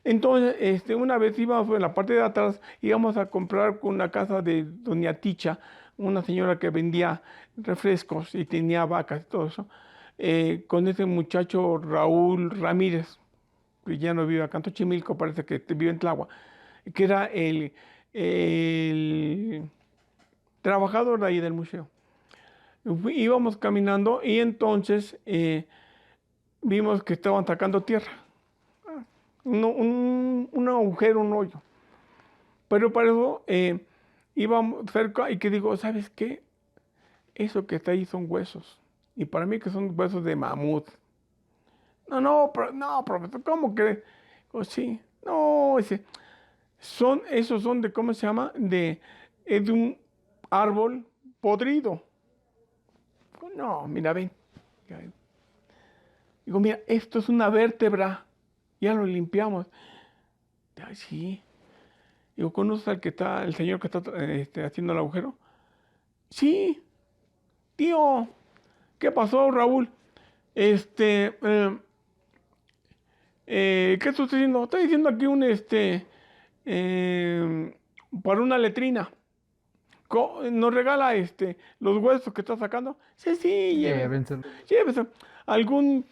Entonces, una vez íbamos en la parte de atrás, íbamos a comprar con una casa de doña Ticha, una señora que vendía refrescos y tenía vacas y todo eso, con ese muchacho Raúl Ramírez, que ya no vive acá en Tochimilco, parece que vive en Tláhuac, que era el trabajador de ahí del museo. Íbamos caminando y entonces vimos que estaban sacando tierra. Un agujero, un hoyo. Pero para eso íbamos cerca y que digo, ¿sabes qué? Eso que está ahí son huesos. Y para mí que son huesos de mamut. No, no, no, profesor, ¿cómo que? Oh, sí, no, esos son de, ¿cómo se llama? Es de un árbol podrido. No, mira, ven. Digo, mira, esto es una vértebra. Ya lo limpiamos. Ay, sí. Digo, ¿conoces al que está, el señor que está haciendo el agujero? Sí, tío. ¿Qué pasó, Raúl? ¿Qué estoy diciendo? Estoy diciendo aquí para una letrina. Nos regala los huesos que está sacando. Sí, sí, Llévense. llévese. Algún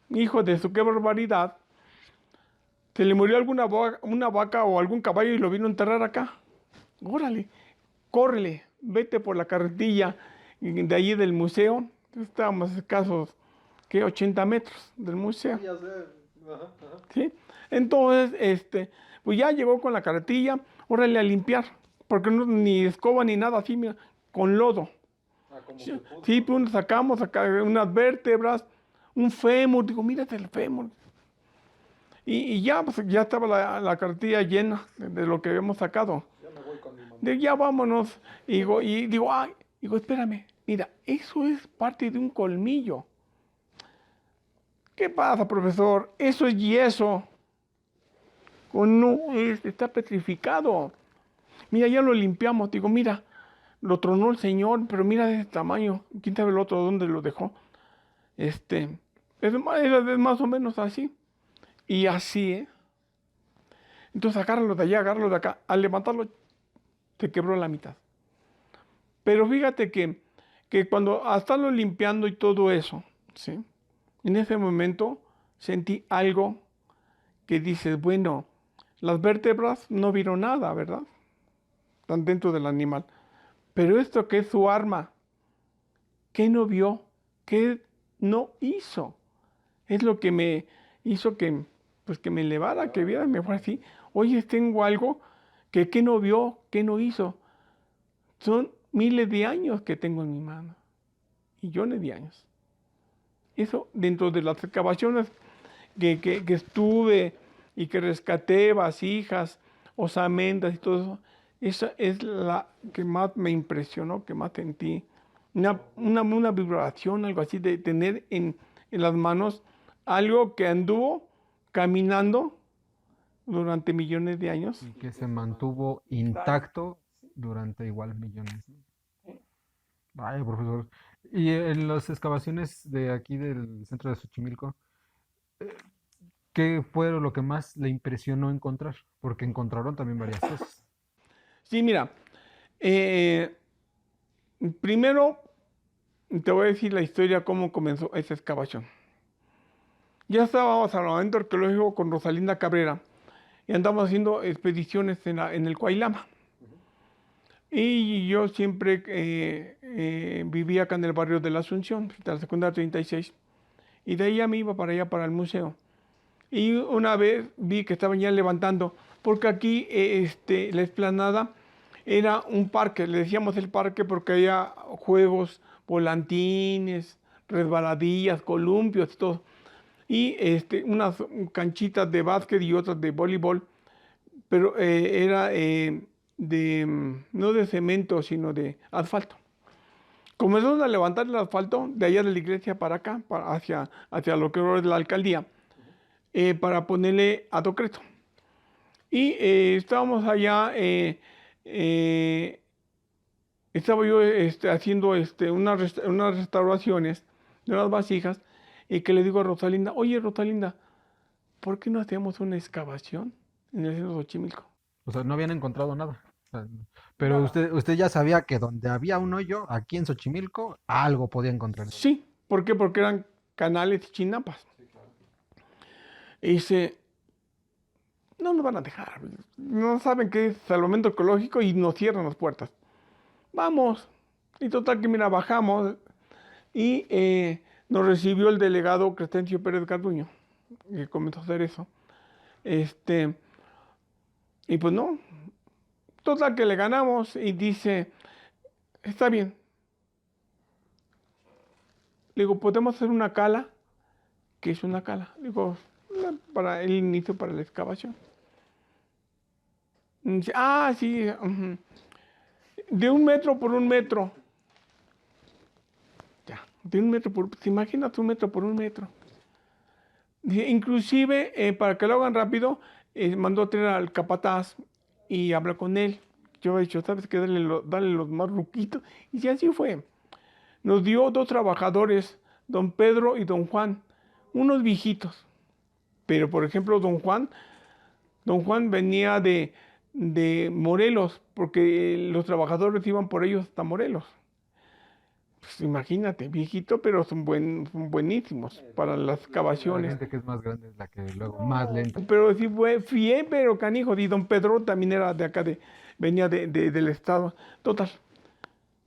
hijo de su qué barbaridad. Se le murió una vaca o algún caballo y lo vino a enterrar acá. Órale, córrele, vete por la carretilla de allí del museo. Estábamos escasos, ¿qué? 80 metros del museo. Ya sé. Ajá, ajá. ¿Sí? Entonces, pues ya llegó con la carretilla, órale a limpiar, porque no, ni escoba ni nada así, mira, con lodo. Como Sí, se pudo. sí, pues sacamos acá unas vértebras, un fémur, digo, mírate el fémur. Y ya, pues ya estaba la carretilla llena de lo que habíamos sacado. Ya me voy con mi mamá. Ya vámonos. Y digo, ay, digo, espérame, mira, eso es parte de un colmillo. ¿Qué pasa, profesor? Eso es yeso. O no, está petrificado. Mira, ya lo limpiamos. Digo, mira, lo tronó el señor, pero mira de ese tamaño. ¿Quién sabe el otro dónde lo dejó? Era más o menos así. Y así, ¿eh? Entonces agárralo de allá, agárralo de acá. Al levantarlo, se quebró la mitad. Pero fíjate que cuando hasta lo limpiando y todo eso, ¿sí? En ese momento sentí algo que dices, bueno, las vértebras no vieron nada, ¿verdad? Están dentro del animal. Pero esto que es su arma, ¿qué no vio? ¿Qué no hizo? Es lo que me hizo pues que me elevara, que viera, me fuera así. Oye, tengo algo que no vio, que no hizo. Son miles de años que tengo en mi mano. Millones de años. Eso dentro de las excavaciones que estuve y que rescaté vasijas, osamentas y todo eso, Esa es la que más me impresionó, que más sentí. Una vibración, algo así, de tener en las manos algo que anduvo caminando durante millones de años. Y que se mantuvo intacto durante igual millones, ¿no? Vaya, profesor. Y en las excavaciones de aquí del centro de Xochimilco, ¿qué fue lo que más le impresionó encontrar? Porque encontraron también varias cosas. Sí, mira, eh, primero te voy a decir la historia, cómo comenzó esa excavación. Ya estábamos al momento arqueológico con Rosalinda Cabrera y andamos haciendo expediciones en el Coailama. Y yo siempre vivía acá en el barrio de la Asunción, de la secundaria 36. Y de ahí ya me iba para allá, para el museo. Y una vez vi que estaban ya levantando, porque aquí la explanada era un parque, le decíamos el parque porque había juegos, volantines, resbaladillas, columpios y todo. Y unas canchitas de básquet y otras de voleibol, pero era no de cemento, sino de asfalto. Comenzaron a levantar el asfalto de allá de la iglesia para acá, hacia lo que ahora es la alcaldía, para ponerle atocreto. Y estábamos allá, estaba yo haciendo unas restauraciones de unas vasijas, y que le digo a Rosalinda, oye Rosalinda, ¿por qué no hacemos una excavación en el centro de Xochimilco? O sea, no habían encontrado nada. O sea, pero Nada. usted ya sabía que donde había un hoyo, aquí en Xochimilco, algo podía encontrar. Sí, ¿por qué? Porque eran canales y chinampas. Y dice, no nos van a dejar, no saben qué es salvamento ecológico y nos cierran las puertas. Vamos. Y total que mira, bajamos y nos recibió el delegado Crescencio Pérez Garduño, que comenzó a hacer eso. Este, y pues no, total que le ganamos y dice, está bien. Le digo, ¿podemos hacer una cala? ¿Qué es una cala? Le digo, para el inicio, para la excavación. Y dice, ah, sí, de 1 metro por 1 metro. Ya, de 1 metro por, ¿te imaginas 1 metro por 1 metro? Dice, inclusive, para que lo hagan rápido, mandó a traer al capataz y habla con él. Yo he dicho, ¿sabes qué? Dale los más ruquitos. Y si así fue. Nos dio 2 trabajadores, don Pedro y don Juan, unos viejitos. Pero, por ejemplo, don Juan venía de Morelos, porque los trabajadores iban por ellos hasta Morelos. Pues imagínate, viejito, pero son buenísimos para las La excavaciones. gente que es más grande es la que luego más lenta. Pero sí fue fiel, pero canijo. Y don Pedro también era de acá, venía del estado. Total,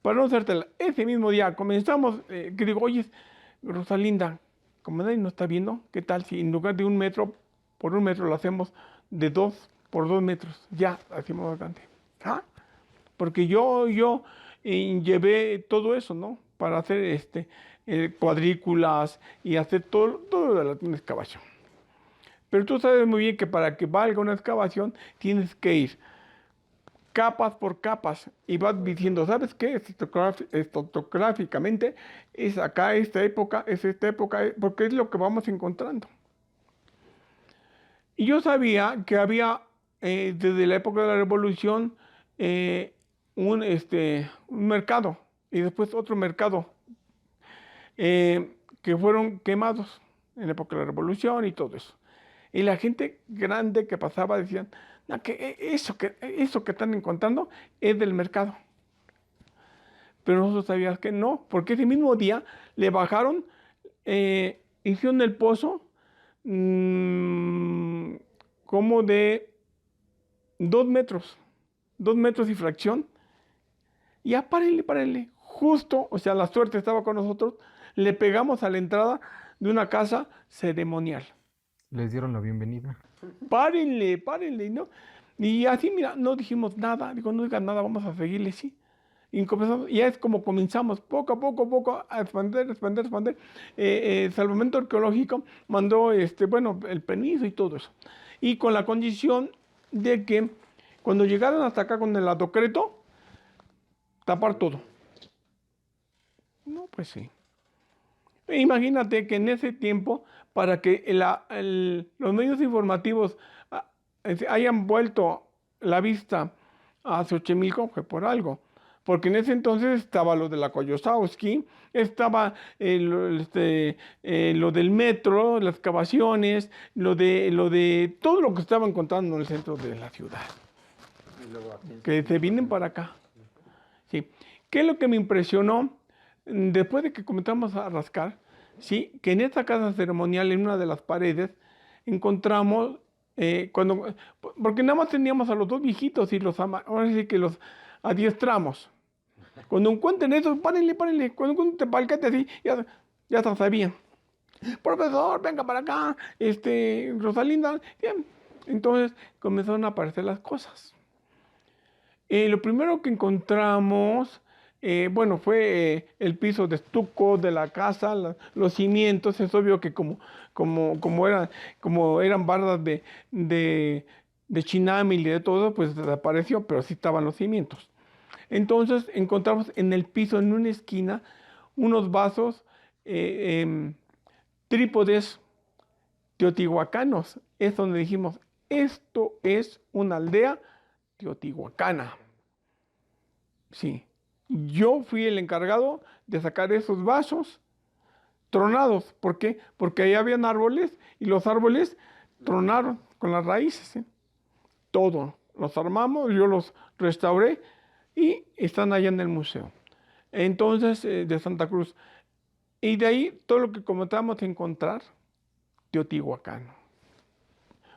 para no hacértela, ese mismo día comenzamos, que digo, oye, Rosalinda, como nadie nos está viendo, ¿qué tal si en lugar de 1 metro por 1 metro lo hacemos de 2 por 2 metros? Ya, hacemos bastante. ¿Ah? Porque yo llevé todo eso, ¿no? Para hacer cuadrículas y hacer todo de la excavación. Pero tú sabes muy bien que para que valga una excavación tienes que ir capas por capas y vas diciendo, ¿sabes qué? Estratigrafícamente es acá es esta época, porque es lo que vamos encontrando. Y yo sabía que había, desde la época de la Revolución, un mercado y después otro mercado que fueron quemados en la época de la Revolución y todo eso. Y la gente grande que pasaba decían, no, eso que están encontrando es del mercado. Pero nosotros sabíamos que no, porque ese mismo día le bajaron, hicieron el pozo mm, como de 2 metros, 2 metros y fracción. Y ya párenle. Justo, o sea, la suerte estaba con nosotros, le pegamos a la entrada de una casa ceremonial. Les dieron la bienvenida. Párenle, ¿no? Y así, mira, no dijimos nada, digo, no digan nada, vamos a seguirle, sí. Y ya es como comenzamos, poco a expandir. Salvamento Arqueológico mandó, bueno, el permiso y todo eso. Y con la condición de que Cuando llegaron hasta acá con el adocreto, tapar todo. No, pues sí. Imagínate que en ese tiempo, para que los medios informativos hayan vuelto la vista a Xochimilco, fue por algo. Porque en ese entonces estaba lo de la Koyosawski, estaba lo del metro, las excavaciones, lo de todo lo que estaba encontrando en el centro de la ciudad. Que se vienen para acá. Sí. ¿Qué es lo que me impresionó? Después de que comenzamos a rascar, sí, que en esta casa ceremonial, en una de las paredes, encontramos, porque nada más teníamos a los dos viejitos y ahora sí que los adiestramos. Cuando encuentren eso, párenle. Cuando encuentren palcate así, ya hasta sabían. Profesor, venga para acá, Rosalinda. Bien. Entonces comenzaron a aparecer las cosas. Lo primero que encontramos, bueno, fue el piso de estuco de la casa, los cimientos. Es obvio que como eran bardas de chinamil y de todo, pues desapareció, pero sí estaban los cimientos. Entonces encontramos en el piso, en una esquina, unos vasos, trípodes teotihuacanos. Es donde dijimos, esto es una aldea teotihuacana. Sí. Yo fui el encargado de sacar esos vasos tronados. ¿Por qué? Porque ahí habían árboles y los árboles tronaron con las raíces. Todo. Los armamos, yo los restauré y están allá en el museo. Entonces, de Santa Cruz. Y de ahí todo lo que comenzamos a encontrar, teotihuacano.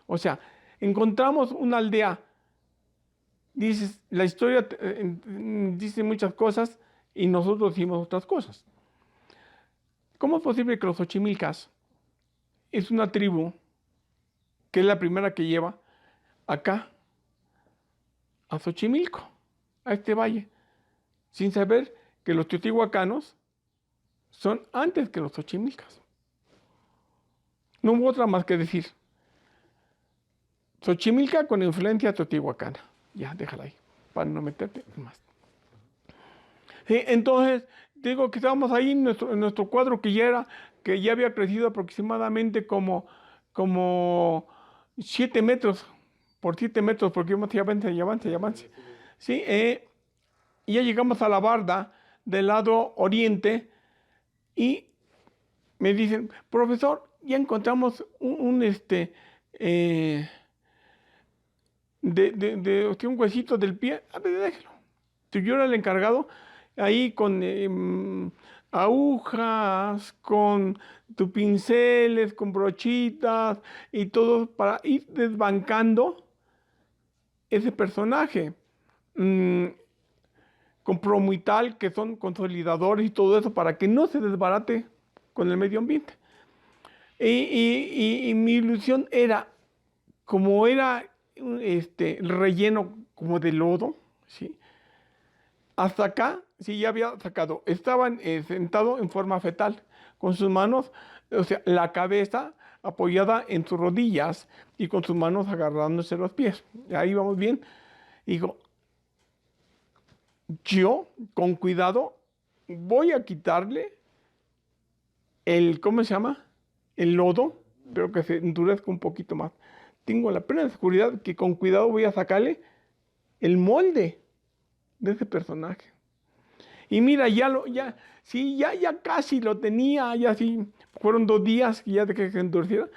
O sea, encontramos una aldea. Dices, la historia dice muchas cosas y nosotros decimos otras cosas. ¿Cómo es posible que los Xochimilcas es una tribu que es la primera que lleva acá a Xochimilco, a este valle, sin saber que los teotihuacanos son antes que los Xochimilcas? No hubo otra más que decir. Xochimilca con influencia teotihuacana. Ya, déjala ahí, para no meterte más. Sí, entonces, digo que estábamos ahí en nuestro cuadro que ya había crecido aproximadamente como 7 metros por 7 metros, porque íbamos y avance. Sí, y ya llegamos a la barda del lado oriente y me dicen, profesor, ya encontramos un huesito del pie. A ver, déjelo. Yo era el encargado ahí con agujas, con tus pinceles, con brochitas y todo para ir desbancando ese personaje. Con promuital, que son consolidadores y todo eso, para que no se desbarate con el medio ambiente. Y mi ilusión era, como era relleno como de lodo, ¿sí? Hasta acá, sí, ya había sacado. Estaban sentados en forma fetal, con sus manos, o sea, la cabeza apoyada en sus rodillas y con sus manos agarrándose los pies. Ahí vamos bien. Digo, yo, con cuidado, voy a quitarle ¿cómo se llama? El lodo, pero que se endurezca un poquito más. Tengo la plena seguridad que con cuidado voy a sacarle el molde de ese personaje. Y mira, ya casi lo tenía, ya sí, fueron 2 días que ya de que se endureciera.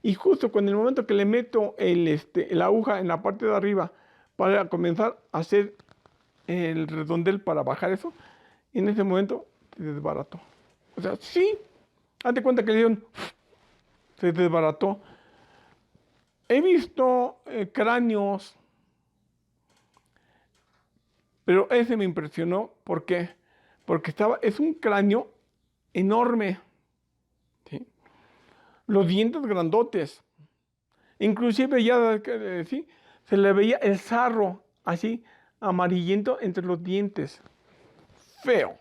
Y justo con el momento que le meto la aguja en la parte de arriba para comenzar a hacer el redondel para bajar eso, en ese momento se desbarató. O sea, sí, hazte cuenta que le dieron, se desbarató. He visto cráneos, pero ese me impresionó. ¿Por qué? Porque es un cráneo enorme, ¿sí? Los dientes grandotes. Inclusive ya, ¿sí? Se le veía el sarro así amarillento entre los dientes. Feo.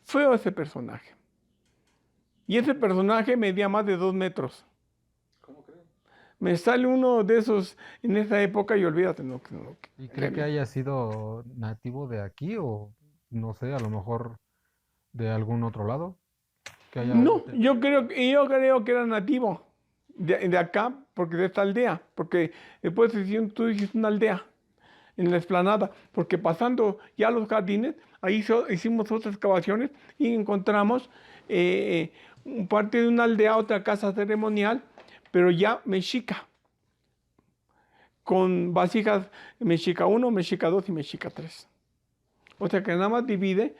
Feo ese personaje. Y ese personaje medía más de 2 metros. ¿Cómo creen? Me sale uno de esos en esa época y olvídate, no, ¿Y cree que haya sido nativo de aquí o no sé, a lo mejor de algún otro lado? Que haya... no, yo creo que era nativo de acá, porque de esta aldea, porque después tú dices una aldea en la explanada, porque pasando ya los jardines, ahí hicimos otras excavaciones y encontramos parte de una aldea, otra casa ceremonial, pero ya mexica, con vasijas mexica uno, mexica 2 y mexica 3. O sea que nada más divide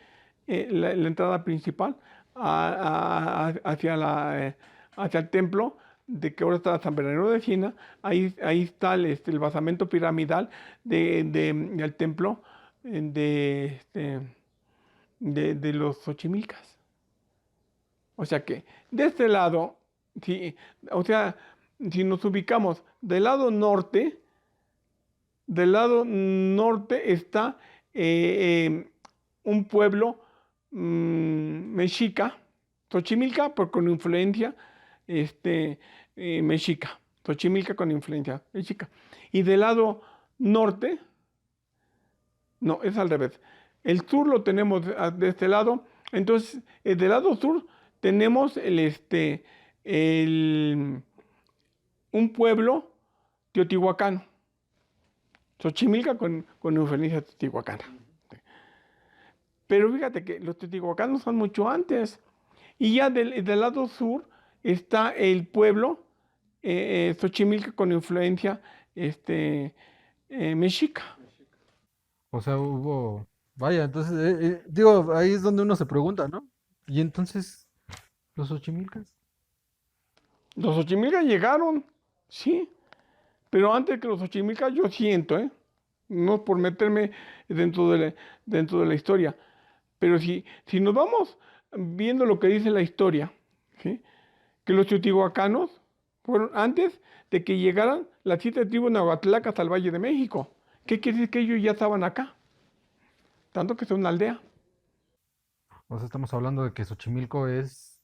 la entrada principal hacia el templo, de que ahora está San Bernardo de Siena. Ahí está el basamento piramidal del templo de los Xochimilcas. O sea que de este lado, si, o sea, si nos ubicamos del lado norte está un pueblo mexica, Xochimilca, pero con influencia mexica. Xochimilca con influencia mexica. Y del lado norte, no, es al revés. El sur lo tenemos de este lado. Entonces, del lado sur tenemos un pueblo teotihuacano. Xochimilca con influencia teotihuacana. Pero fíjate que los teotihuacanos son mucho antes. Y ya del lado sur está el pueblo Xochimilca con influencia mexica. O sea, hubo... Vaya, entonces, digo, ahí es donde uno se pregunta, ¿no? Y entonces, los Xochimilcas. Los Xochimilcas llegaron, sí, pero antes que los Xochimilcas yo siento, no por meterme dentro de la historia, pero si nos vamos viendo lo que dice la historia, ¿sí? Que los teotihuacanos fueron antes de que llegaran las 7 tribus nahuatlacas al Valle de México. ¿Qué quiere decir? Que ellos ya estaban acá, tanto que son una aldea. O sea, estamos hablando de que Xochimilco es,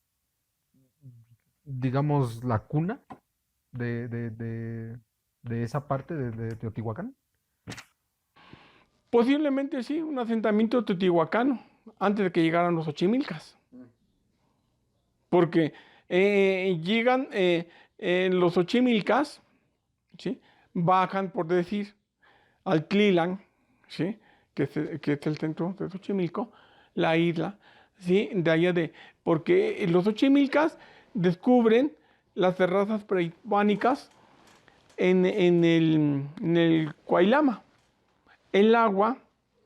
digamos, la cuna de, de, de, de esa parte de Teotihuacán. Posiblemente sí, un asentamiento teotihuacano, antes de que llegaran los Xochimilcas. Porque llegan los Xochimilcas, ¿sí? Bajan, por decir, al Tlilan, ¿sí? Que es el centro de Xochimilco, la isla, ¿sí? De allá porque los Xochimilcas descubren las terrazas prehispánicas en el Cuailama. El agua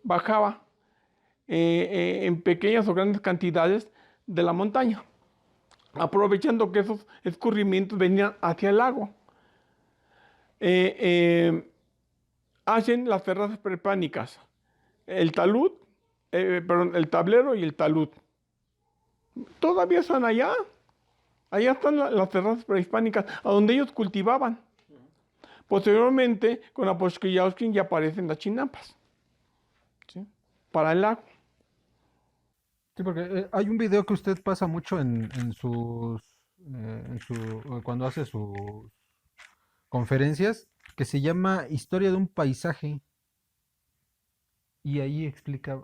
bajaba en pequeñas o grandes cantidades de la montaña, aprovechando que esos escurrimientos venían hacia el lago. Eh, eh, Hacen las terrazas prehispánicas, el talud, perdón, el tablero y el talud. Todavía están allá. Allá están las terrazas prehispánicas, a donde ellos cultivaban. Posteriormente, con Apoxquillauhqui ya aparecen las chinampas, ¿sí? Para el lago. Sí, porque hay un video que usted pasa mucho en cuando hace sus conferencias, que se llama Historia de un paisaje, y ahí explica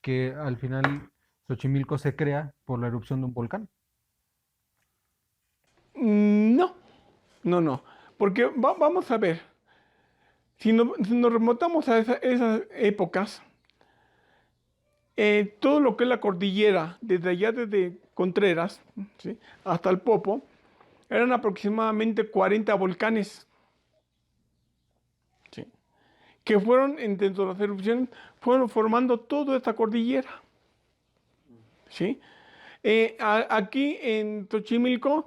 que al final Xochimilco se crea por la erupción de un volcán. No, no, no. Porque vamos a ver, si nos remontamos a esas épocas, todo lo que es la cordillera, desde allá desde Contreras, ¿sí? Hasta el Popo, eran aproximadamente 40 volcanes, ¿sí? Que fueron, dentro de las erupciones, fueron formando toda esta cordillera, ¿sí? Aquí en Xochimilco,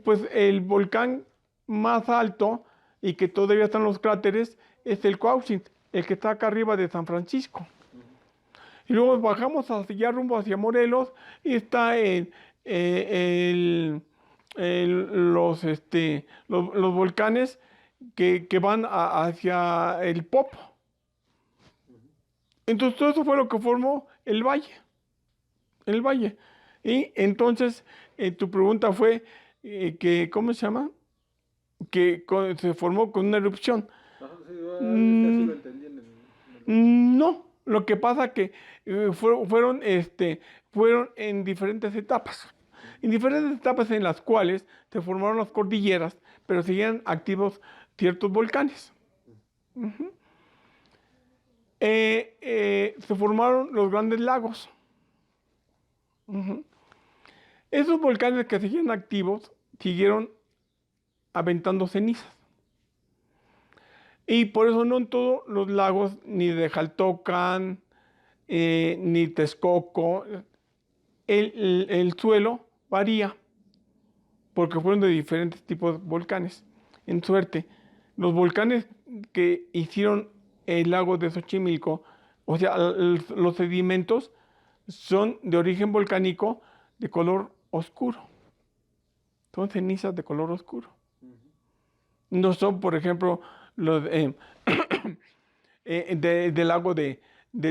pues el volcán más alto y que todavía están los cráteres es el Cuauhxin, el que está acá arriba de San Francisco. Y luego bajamos hacia rumbo hacia Morelos y está los volcanes que van hacia el Popo. Entonces todo eso fue lo que formó el valle. El valle. Y entonces tu pregunta fue ¿cómo se llama? se formó con una erupción. Ajá, sí, es que así Mm, lo entendí en el documental. no, lo que pasa que fueron en diferentes etapas. En diferentes etapas en las cuales se formaron las cordilleras, pero seguían activos ciertos volcanes. Se formaron los grandes lagos. Esos volcanes que seguían activos siguieron aventando cenizas. Y por eso no en todos los lagos, ni de Jaltocan, ni Texcoco, el suelo varía, porque fueron de diferentes tipos de volcanes. En suerte, los volcanes que hicieron el lago de Xochimilco, o sea, los sedimentos son de origen volcánico de color oscuro. Son cenizas de color oscuro. No son, por ejemplo, los del lago de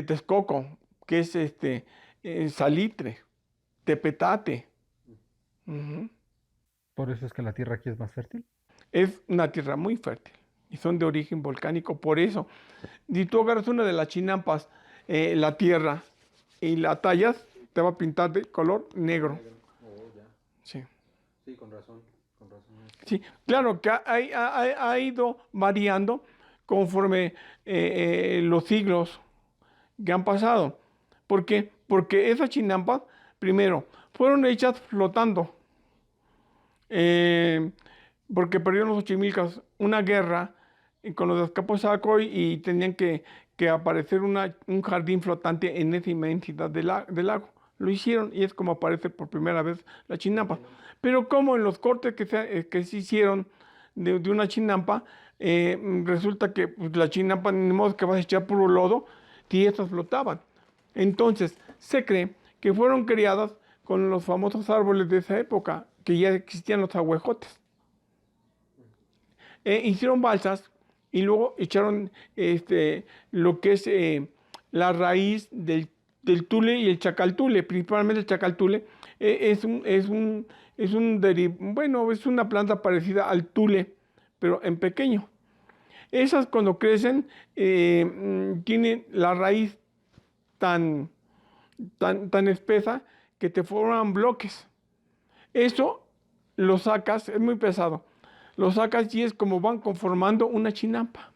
Texcoco, que es salitre, tepetate. Ujú. Por eso es que la tierra aquí es más fértil. Es una tierra muy fértil y son de origen volcánico. Por eso, si tú agarras una de las chinampas, la tierra, y la tallas, te va a pintar de color negro. Negro. Oh, ya. Sí. Sí, con razón. Con razón. Sí, claro que ha ido variando conforme los siglos que han pasado. ¿Por qué? Porque esas chinampas, primero, fueron hechas flotando, eh, porque perdieron los Xochimilcas una guerra con los de Azcapotzalco y tenían que aparecer un jardín flotante en esa inmensidad del lago. Lo hicieron y es como aparece por primera vez la chinampa. Pero como en los cortes que se hicieron de una chinampa, resulta que pues, la chinampa ni modo que vas a echar puro lodo, y estas flotaban. Entonces, se cree que fueron criadas con los famosos árboles de esa época, que ya existían los ahuejotes. Hicieron balsas y luego echaron lo que es la raíz del tule y el chacaltule, principalmente el chacaltule, bueno, es una planta parecida al tule, pero en pequeño. Esas cuando crecen tienen la raíz tan, tan espesa que te forman bloques. Eso lo sacas, es muy pesado. Lo sacas y es como van conformando una chinampa.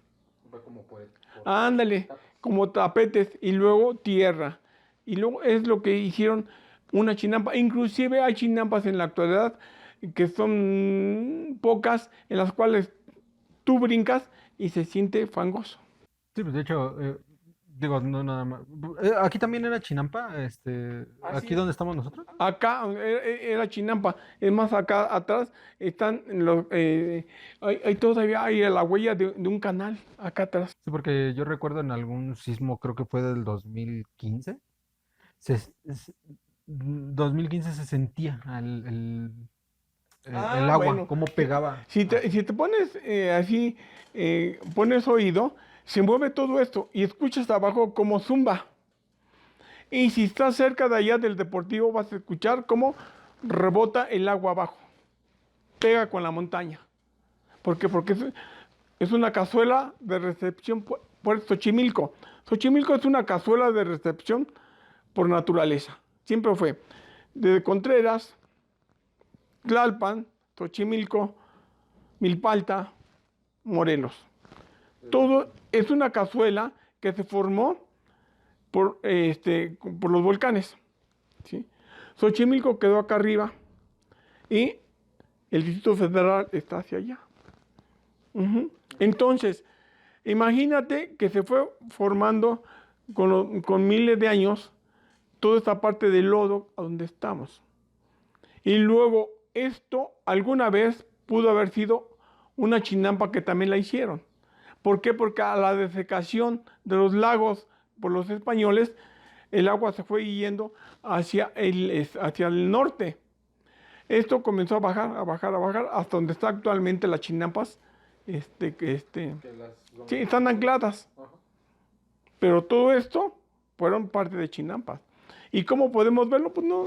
Va como por Ándale, etapas. como tapetes y luego tierra. Y luego es lo que hicieron una chinampa. Inclusive hay chinampas en la actualidad que son pocas en las cuales tú brincas y se siente fangoso. Sí, pues de hecho, digo, no nada más. Aquí también era Chinampa, Así aquí es. donde estamos nosotros. Acá era Chinampa, es más, acá atrás están hay todavía hay la huella de un canal acá atrás. Sí, porque yo recuerdo en algún sismo, creo que fue del 2015, se, s- 2015 se sentía el Ah, agua, bueno, cómo pegaba. si te pones así, pones oído, se mueve todo esto y escuchas abajo como zumba. Y si estás cerca de allá del deportivo, vas a escuchar cómo rebota el agua abajo, pega con la montaña. ¿Por qué? Porque es una cazuela de recepción por Xochimilco. Xochimilco es una cazuela de recepción por naturaleza. Siempre fue. Desde Contreras, Tlalpan, Xochimilco, Milpalta, Morelos. Todo es una cazuela que se formó por los volcanes. ¿Sí? Xochimilco quedó acá arriba y el Distrito Federal está hacia allá. Entonces, imagínate que se fue formando con miles de años toda esta parte del lodo a donde estamos. Y luego esto alguna vez pudo haber sido una chinampa que también la hicieron. ¿Por qué? Porque a la desecación de los lagos por los españoles, el agua se fue yendo hacia el norte. Esto comenzó a bajar, a bajar, a bajar, hasta donde está actualmente las chinampas. Que las Sí, están ancladas. Ajá. Pero todo esto fueron parte de chinampas. ¿Y cómo podemos verlo? Pues no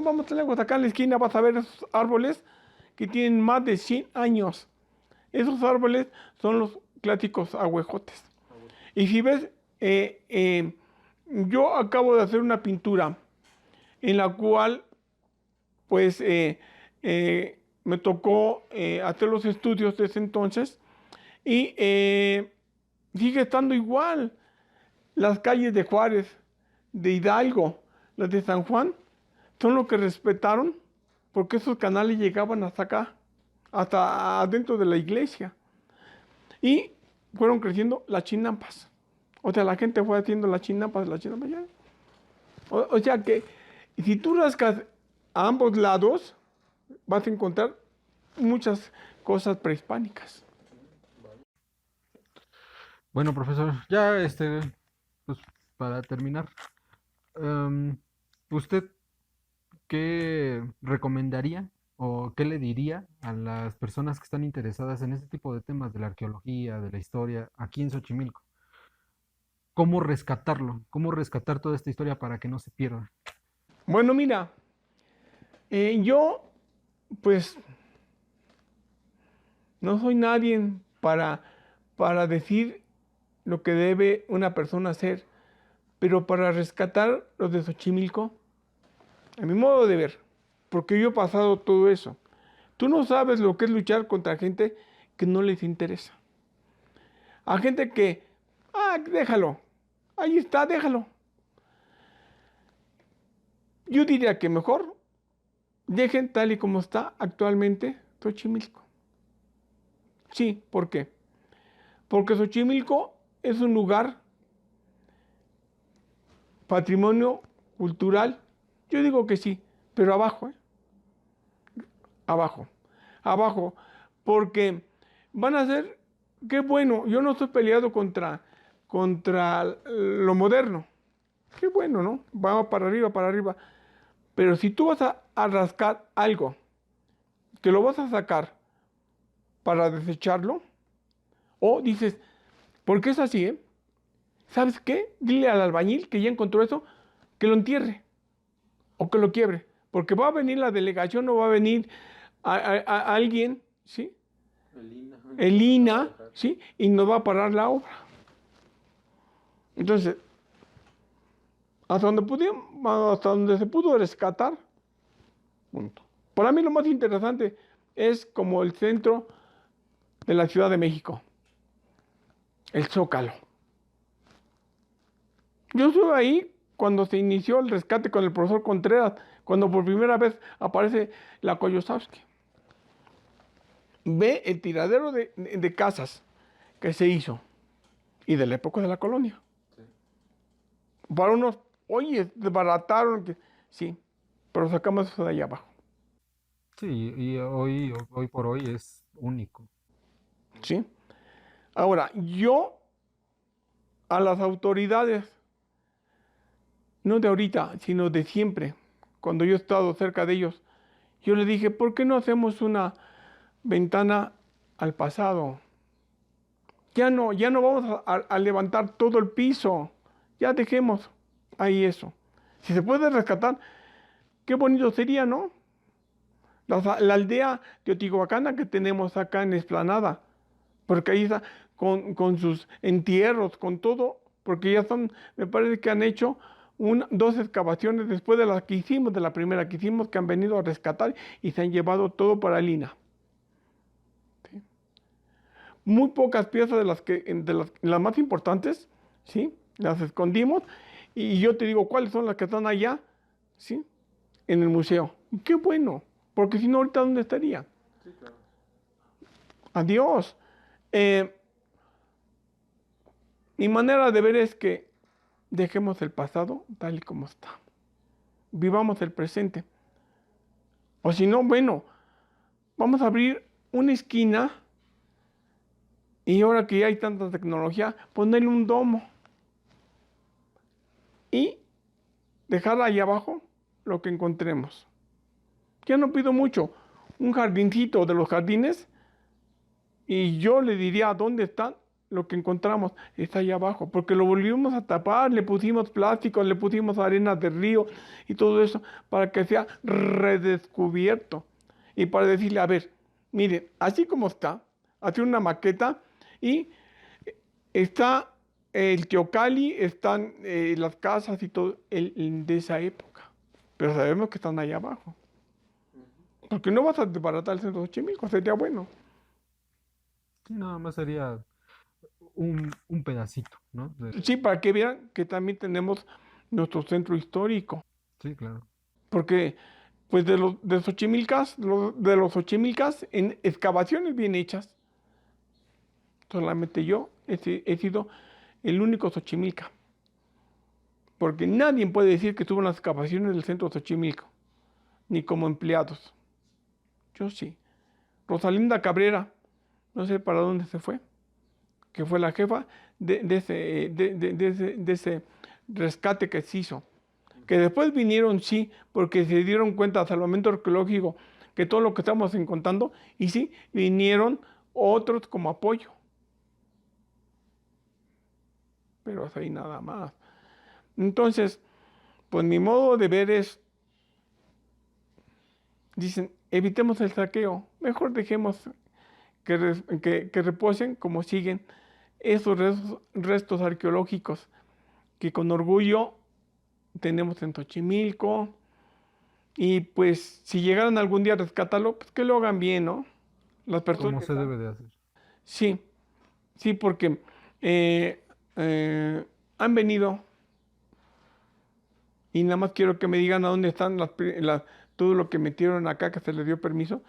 vamos tan lejos. Acá en la esquina vas a ver esos árboles que tienen más de 100 años. Esos árboles son los clásicos ahuejotes. Y si ves, yo acabo de hacer una pintura en la cual, pues, me tocó hacer los estudios desde entonces y sigue estando igual. Las calles de Juárez, de Hidalgo, las de San Juan, son lo que respetaron porque esos canales llegaban hasta acá, hasta adentro de la iglesia. Y fueron creciendo las chinampas. O sea, la gente fue haciendo las chinampas, ya. O sea que si tú rascas a ambos lados, vas a encontrar muchas cosas prehispánicas. Bueno, profesor, ya pues para terminar, em, ¿usted qué recomendaría o qué le diría a las personas que están interesadas en este tipo de temas de la arqueología, de la historia, aquí en Xochimilco? ¿Cómo rescatarlo? ¿Cómo rescatar toda esta historia para que no se pierda? Bueno, mira, yo pues no soy nadie para decir lo que debe una persona hacer, pero para rescatar los de Xochimilco, a mi modo de ver, porque yo he pasado todo eso. Tú no sabes lo que es luchar contra gente que no les interesa. A gente que, déjalo, ahí está, déjalo. Yo diría que mejor dejen tal y como está actualmente Xochimilco. Sí, ¿por qué? Porque Xochimilco es un lugar patrimonio cultural. Yo digo que sí, pero abajo, abajo, abajo, porque van a ser, qué bueno, yo no estoy peleado contra lo moderno. Qué bueno, ¿no? Vamos para arriba, para arriba. Pero si tú vas a rascar algo, que lo vas a sacar para desecharlo, o dices, porque es así, ¿eh? ¿Sabes qué? Dile al albañil que ya encontró eso, que lo entierre o que lo quiebre, porque va a venir la delegación o va a venir a alguien, ¿sí? El INA, ¿sí? Y nos va a parar la obra. Entonces, hasta donde se pudo rescatar, punto. Para mí lo más interesante es como el centro de la Ciudad de México, el Zócalo. Yo estuve ahí cuando se inició el rescate con el profesor Contreras, cuando por primera vez aparece la Koyosavsky. Ve el tiradero de casas que se hizo y de la época de la colonia. Sí. Para unos, oye, desbarataron, sí, pero sacamos eso de allá abajo. Sí, y hoy por hoy es único. ¿Sí? Ahora, yo a las autoridades, no de ahorita, sino de siempre, cuando yo he estado cerca de ellos, yo les dije, ¿por qué no hacemos una ventana al pasado? Ya no vamos a levantar todo el piso, ya dejemos ahí eso. Si se puede rescatar, qué bonito sería, ¿no? La aldea teotihuacana que tenemos acá en Esplanada, porque ahí está con sus entierros, con todo, porque ya son, me parece que han hecho dos excavaciones después de las que hicimos, de la primera que hicimos, que han venido a rescatar y se han llevado todo para Lina. ¿Sí? Muy pocas piezas de las más importantes, ¿sí? Las escondimos y yo te digo cuáles son las que están allá, ¿sí? En el museo. Y qué bueno, porque si no, ahorita ¿dónde estaría? Sí, claro. Adiós. Mi manera de ver es que dejemos el pasado tal y como está. Vivamos el presente. O si no, bueno, vamos a abrir una esquina y ahora que ya hay tanta tecnología, ponerle un domo y dejar ahí abajo lo que encontremos. Ya no pido mucho, un jardincito de los jardines y yo le diría dónde está lo que encontramos, está ahí abajo, porque lo volvimos a tapar, le pusimos plástico, le pusimos arena de río y todo eso para que sea redescubierto y para decirle, a ver, miren, así como está, hacen una maqueta y está el Teocalli, están las casas y todo de esa época. Pero sabemos que están allá abajo. Porque no vas a desbaratar el centro de Xochimilco, sería bueno. Sí, nada más sería un pedacito, ¿no? Sí, para que vean que también tenemos nuestro centro histórico. Sí, claro. Porque, pues de Xochimilcas, de los Xochimilcas, en excavaciones bien hechas, solamente yo he sido el único Xochimilca. Porque nadie puede decir que estuvo en las excavaciones del centro de Xochimilco, ni como empleados. Yo sí. Rosalinda Cabrera, no sé para dónde se fue, que fue la jefa de ese rescate que se hizo. Que después vinieron, sí, porque se dieron cuenta al salvamento arqueológico que todo lo que estamos encontrando, y sí, vinieron otros como apoyo. Pero hasta ahí nada más. Entonces, pues mi modo de ver es, dicen, evitemos el saqueo, mejor dejemos que reposen como siguen esos restos arqueológicos que con orgullo tenemos en Xochimilco. Y pues si llegaran algún día a rescatarlo, pues que lo hagan bien, ¿no? Las personas Como que se están. debe de hacer. Sí, sí, porque eh, han venido y nada más quiero que me digan a dónde están todo lo que metieron acá, que se les dio permiso,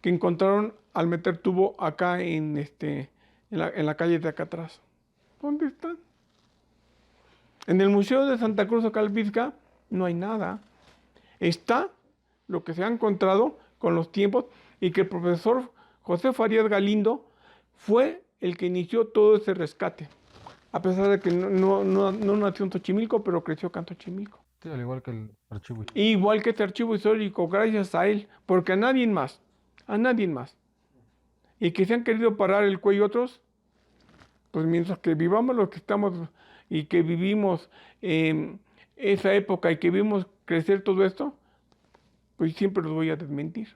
que encontraron al meter tubo acá en la calle de acá atrás. ¿Dónde están? En el Museo de Santa Cruz Ocalvisca no hay nada. Está lo que se ha encontrado con los tiempos y que el profesor José Farías Galindo fue el que inició todo ese rescate. A pesar de que no nació en Xochimilco, pero creció acá en Xochimilco. Sí, al igual que el archivo. Igual que este archivo histórico, gracias a él, porque a nadie más. Y que se han querido parar el cuello otros, pues mientras que vivamos lo que estamos y que vivimos esa época y que vimos crecer todo esto, pues siempre los voy a desmentir.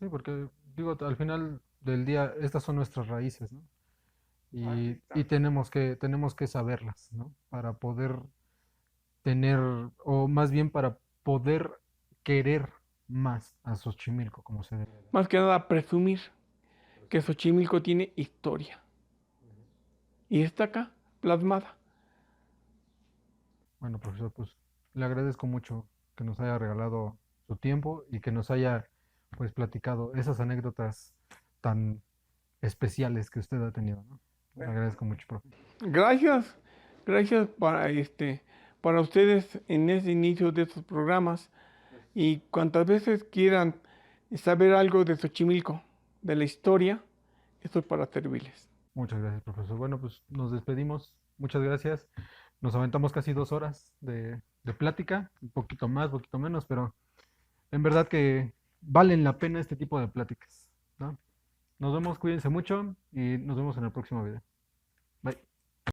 Sí, porque digo, al final del día, estas son nuestras raíces, ¿no? Y tenemos que saberlas, ¿no? Para poder tener, o más bien para poder querer más a Xochimilco, como se debe. Más que nada presumir que Xochimilco tiene historia y está acá plasmada. Bueno, profesor, pues le agradezco mucho que nos haya regalado su tiempo y que nos haya, pues, platicado esas anécdotas tan especiales que usted ha tenido, ¿no? Le agradezco mucho, profe. Gracias, gracias para ustedes en ese inicio de estos programas y cuantas veces quieran saber algo de Xochimilco, de la historia, estoy para servirles. Muchas gracias, profesor. Bueno, pues nos despedimos. Muchas gracias. Nos aventamos casi 2 horas de plática, un poquito más, un poquito menos, pero en verdad que valen la pena este tipo de pláticas, ¿no? Nos vemos, cuídense mucho y nos vemos en el próximo video. Bye.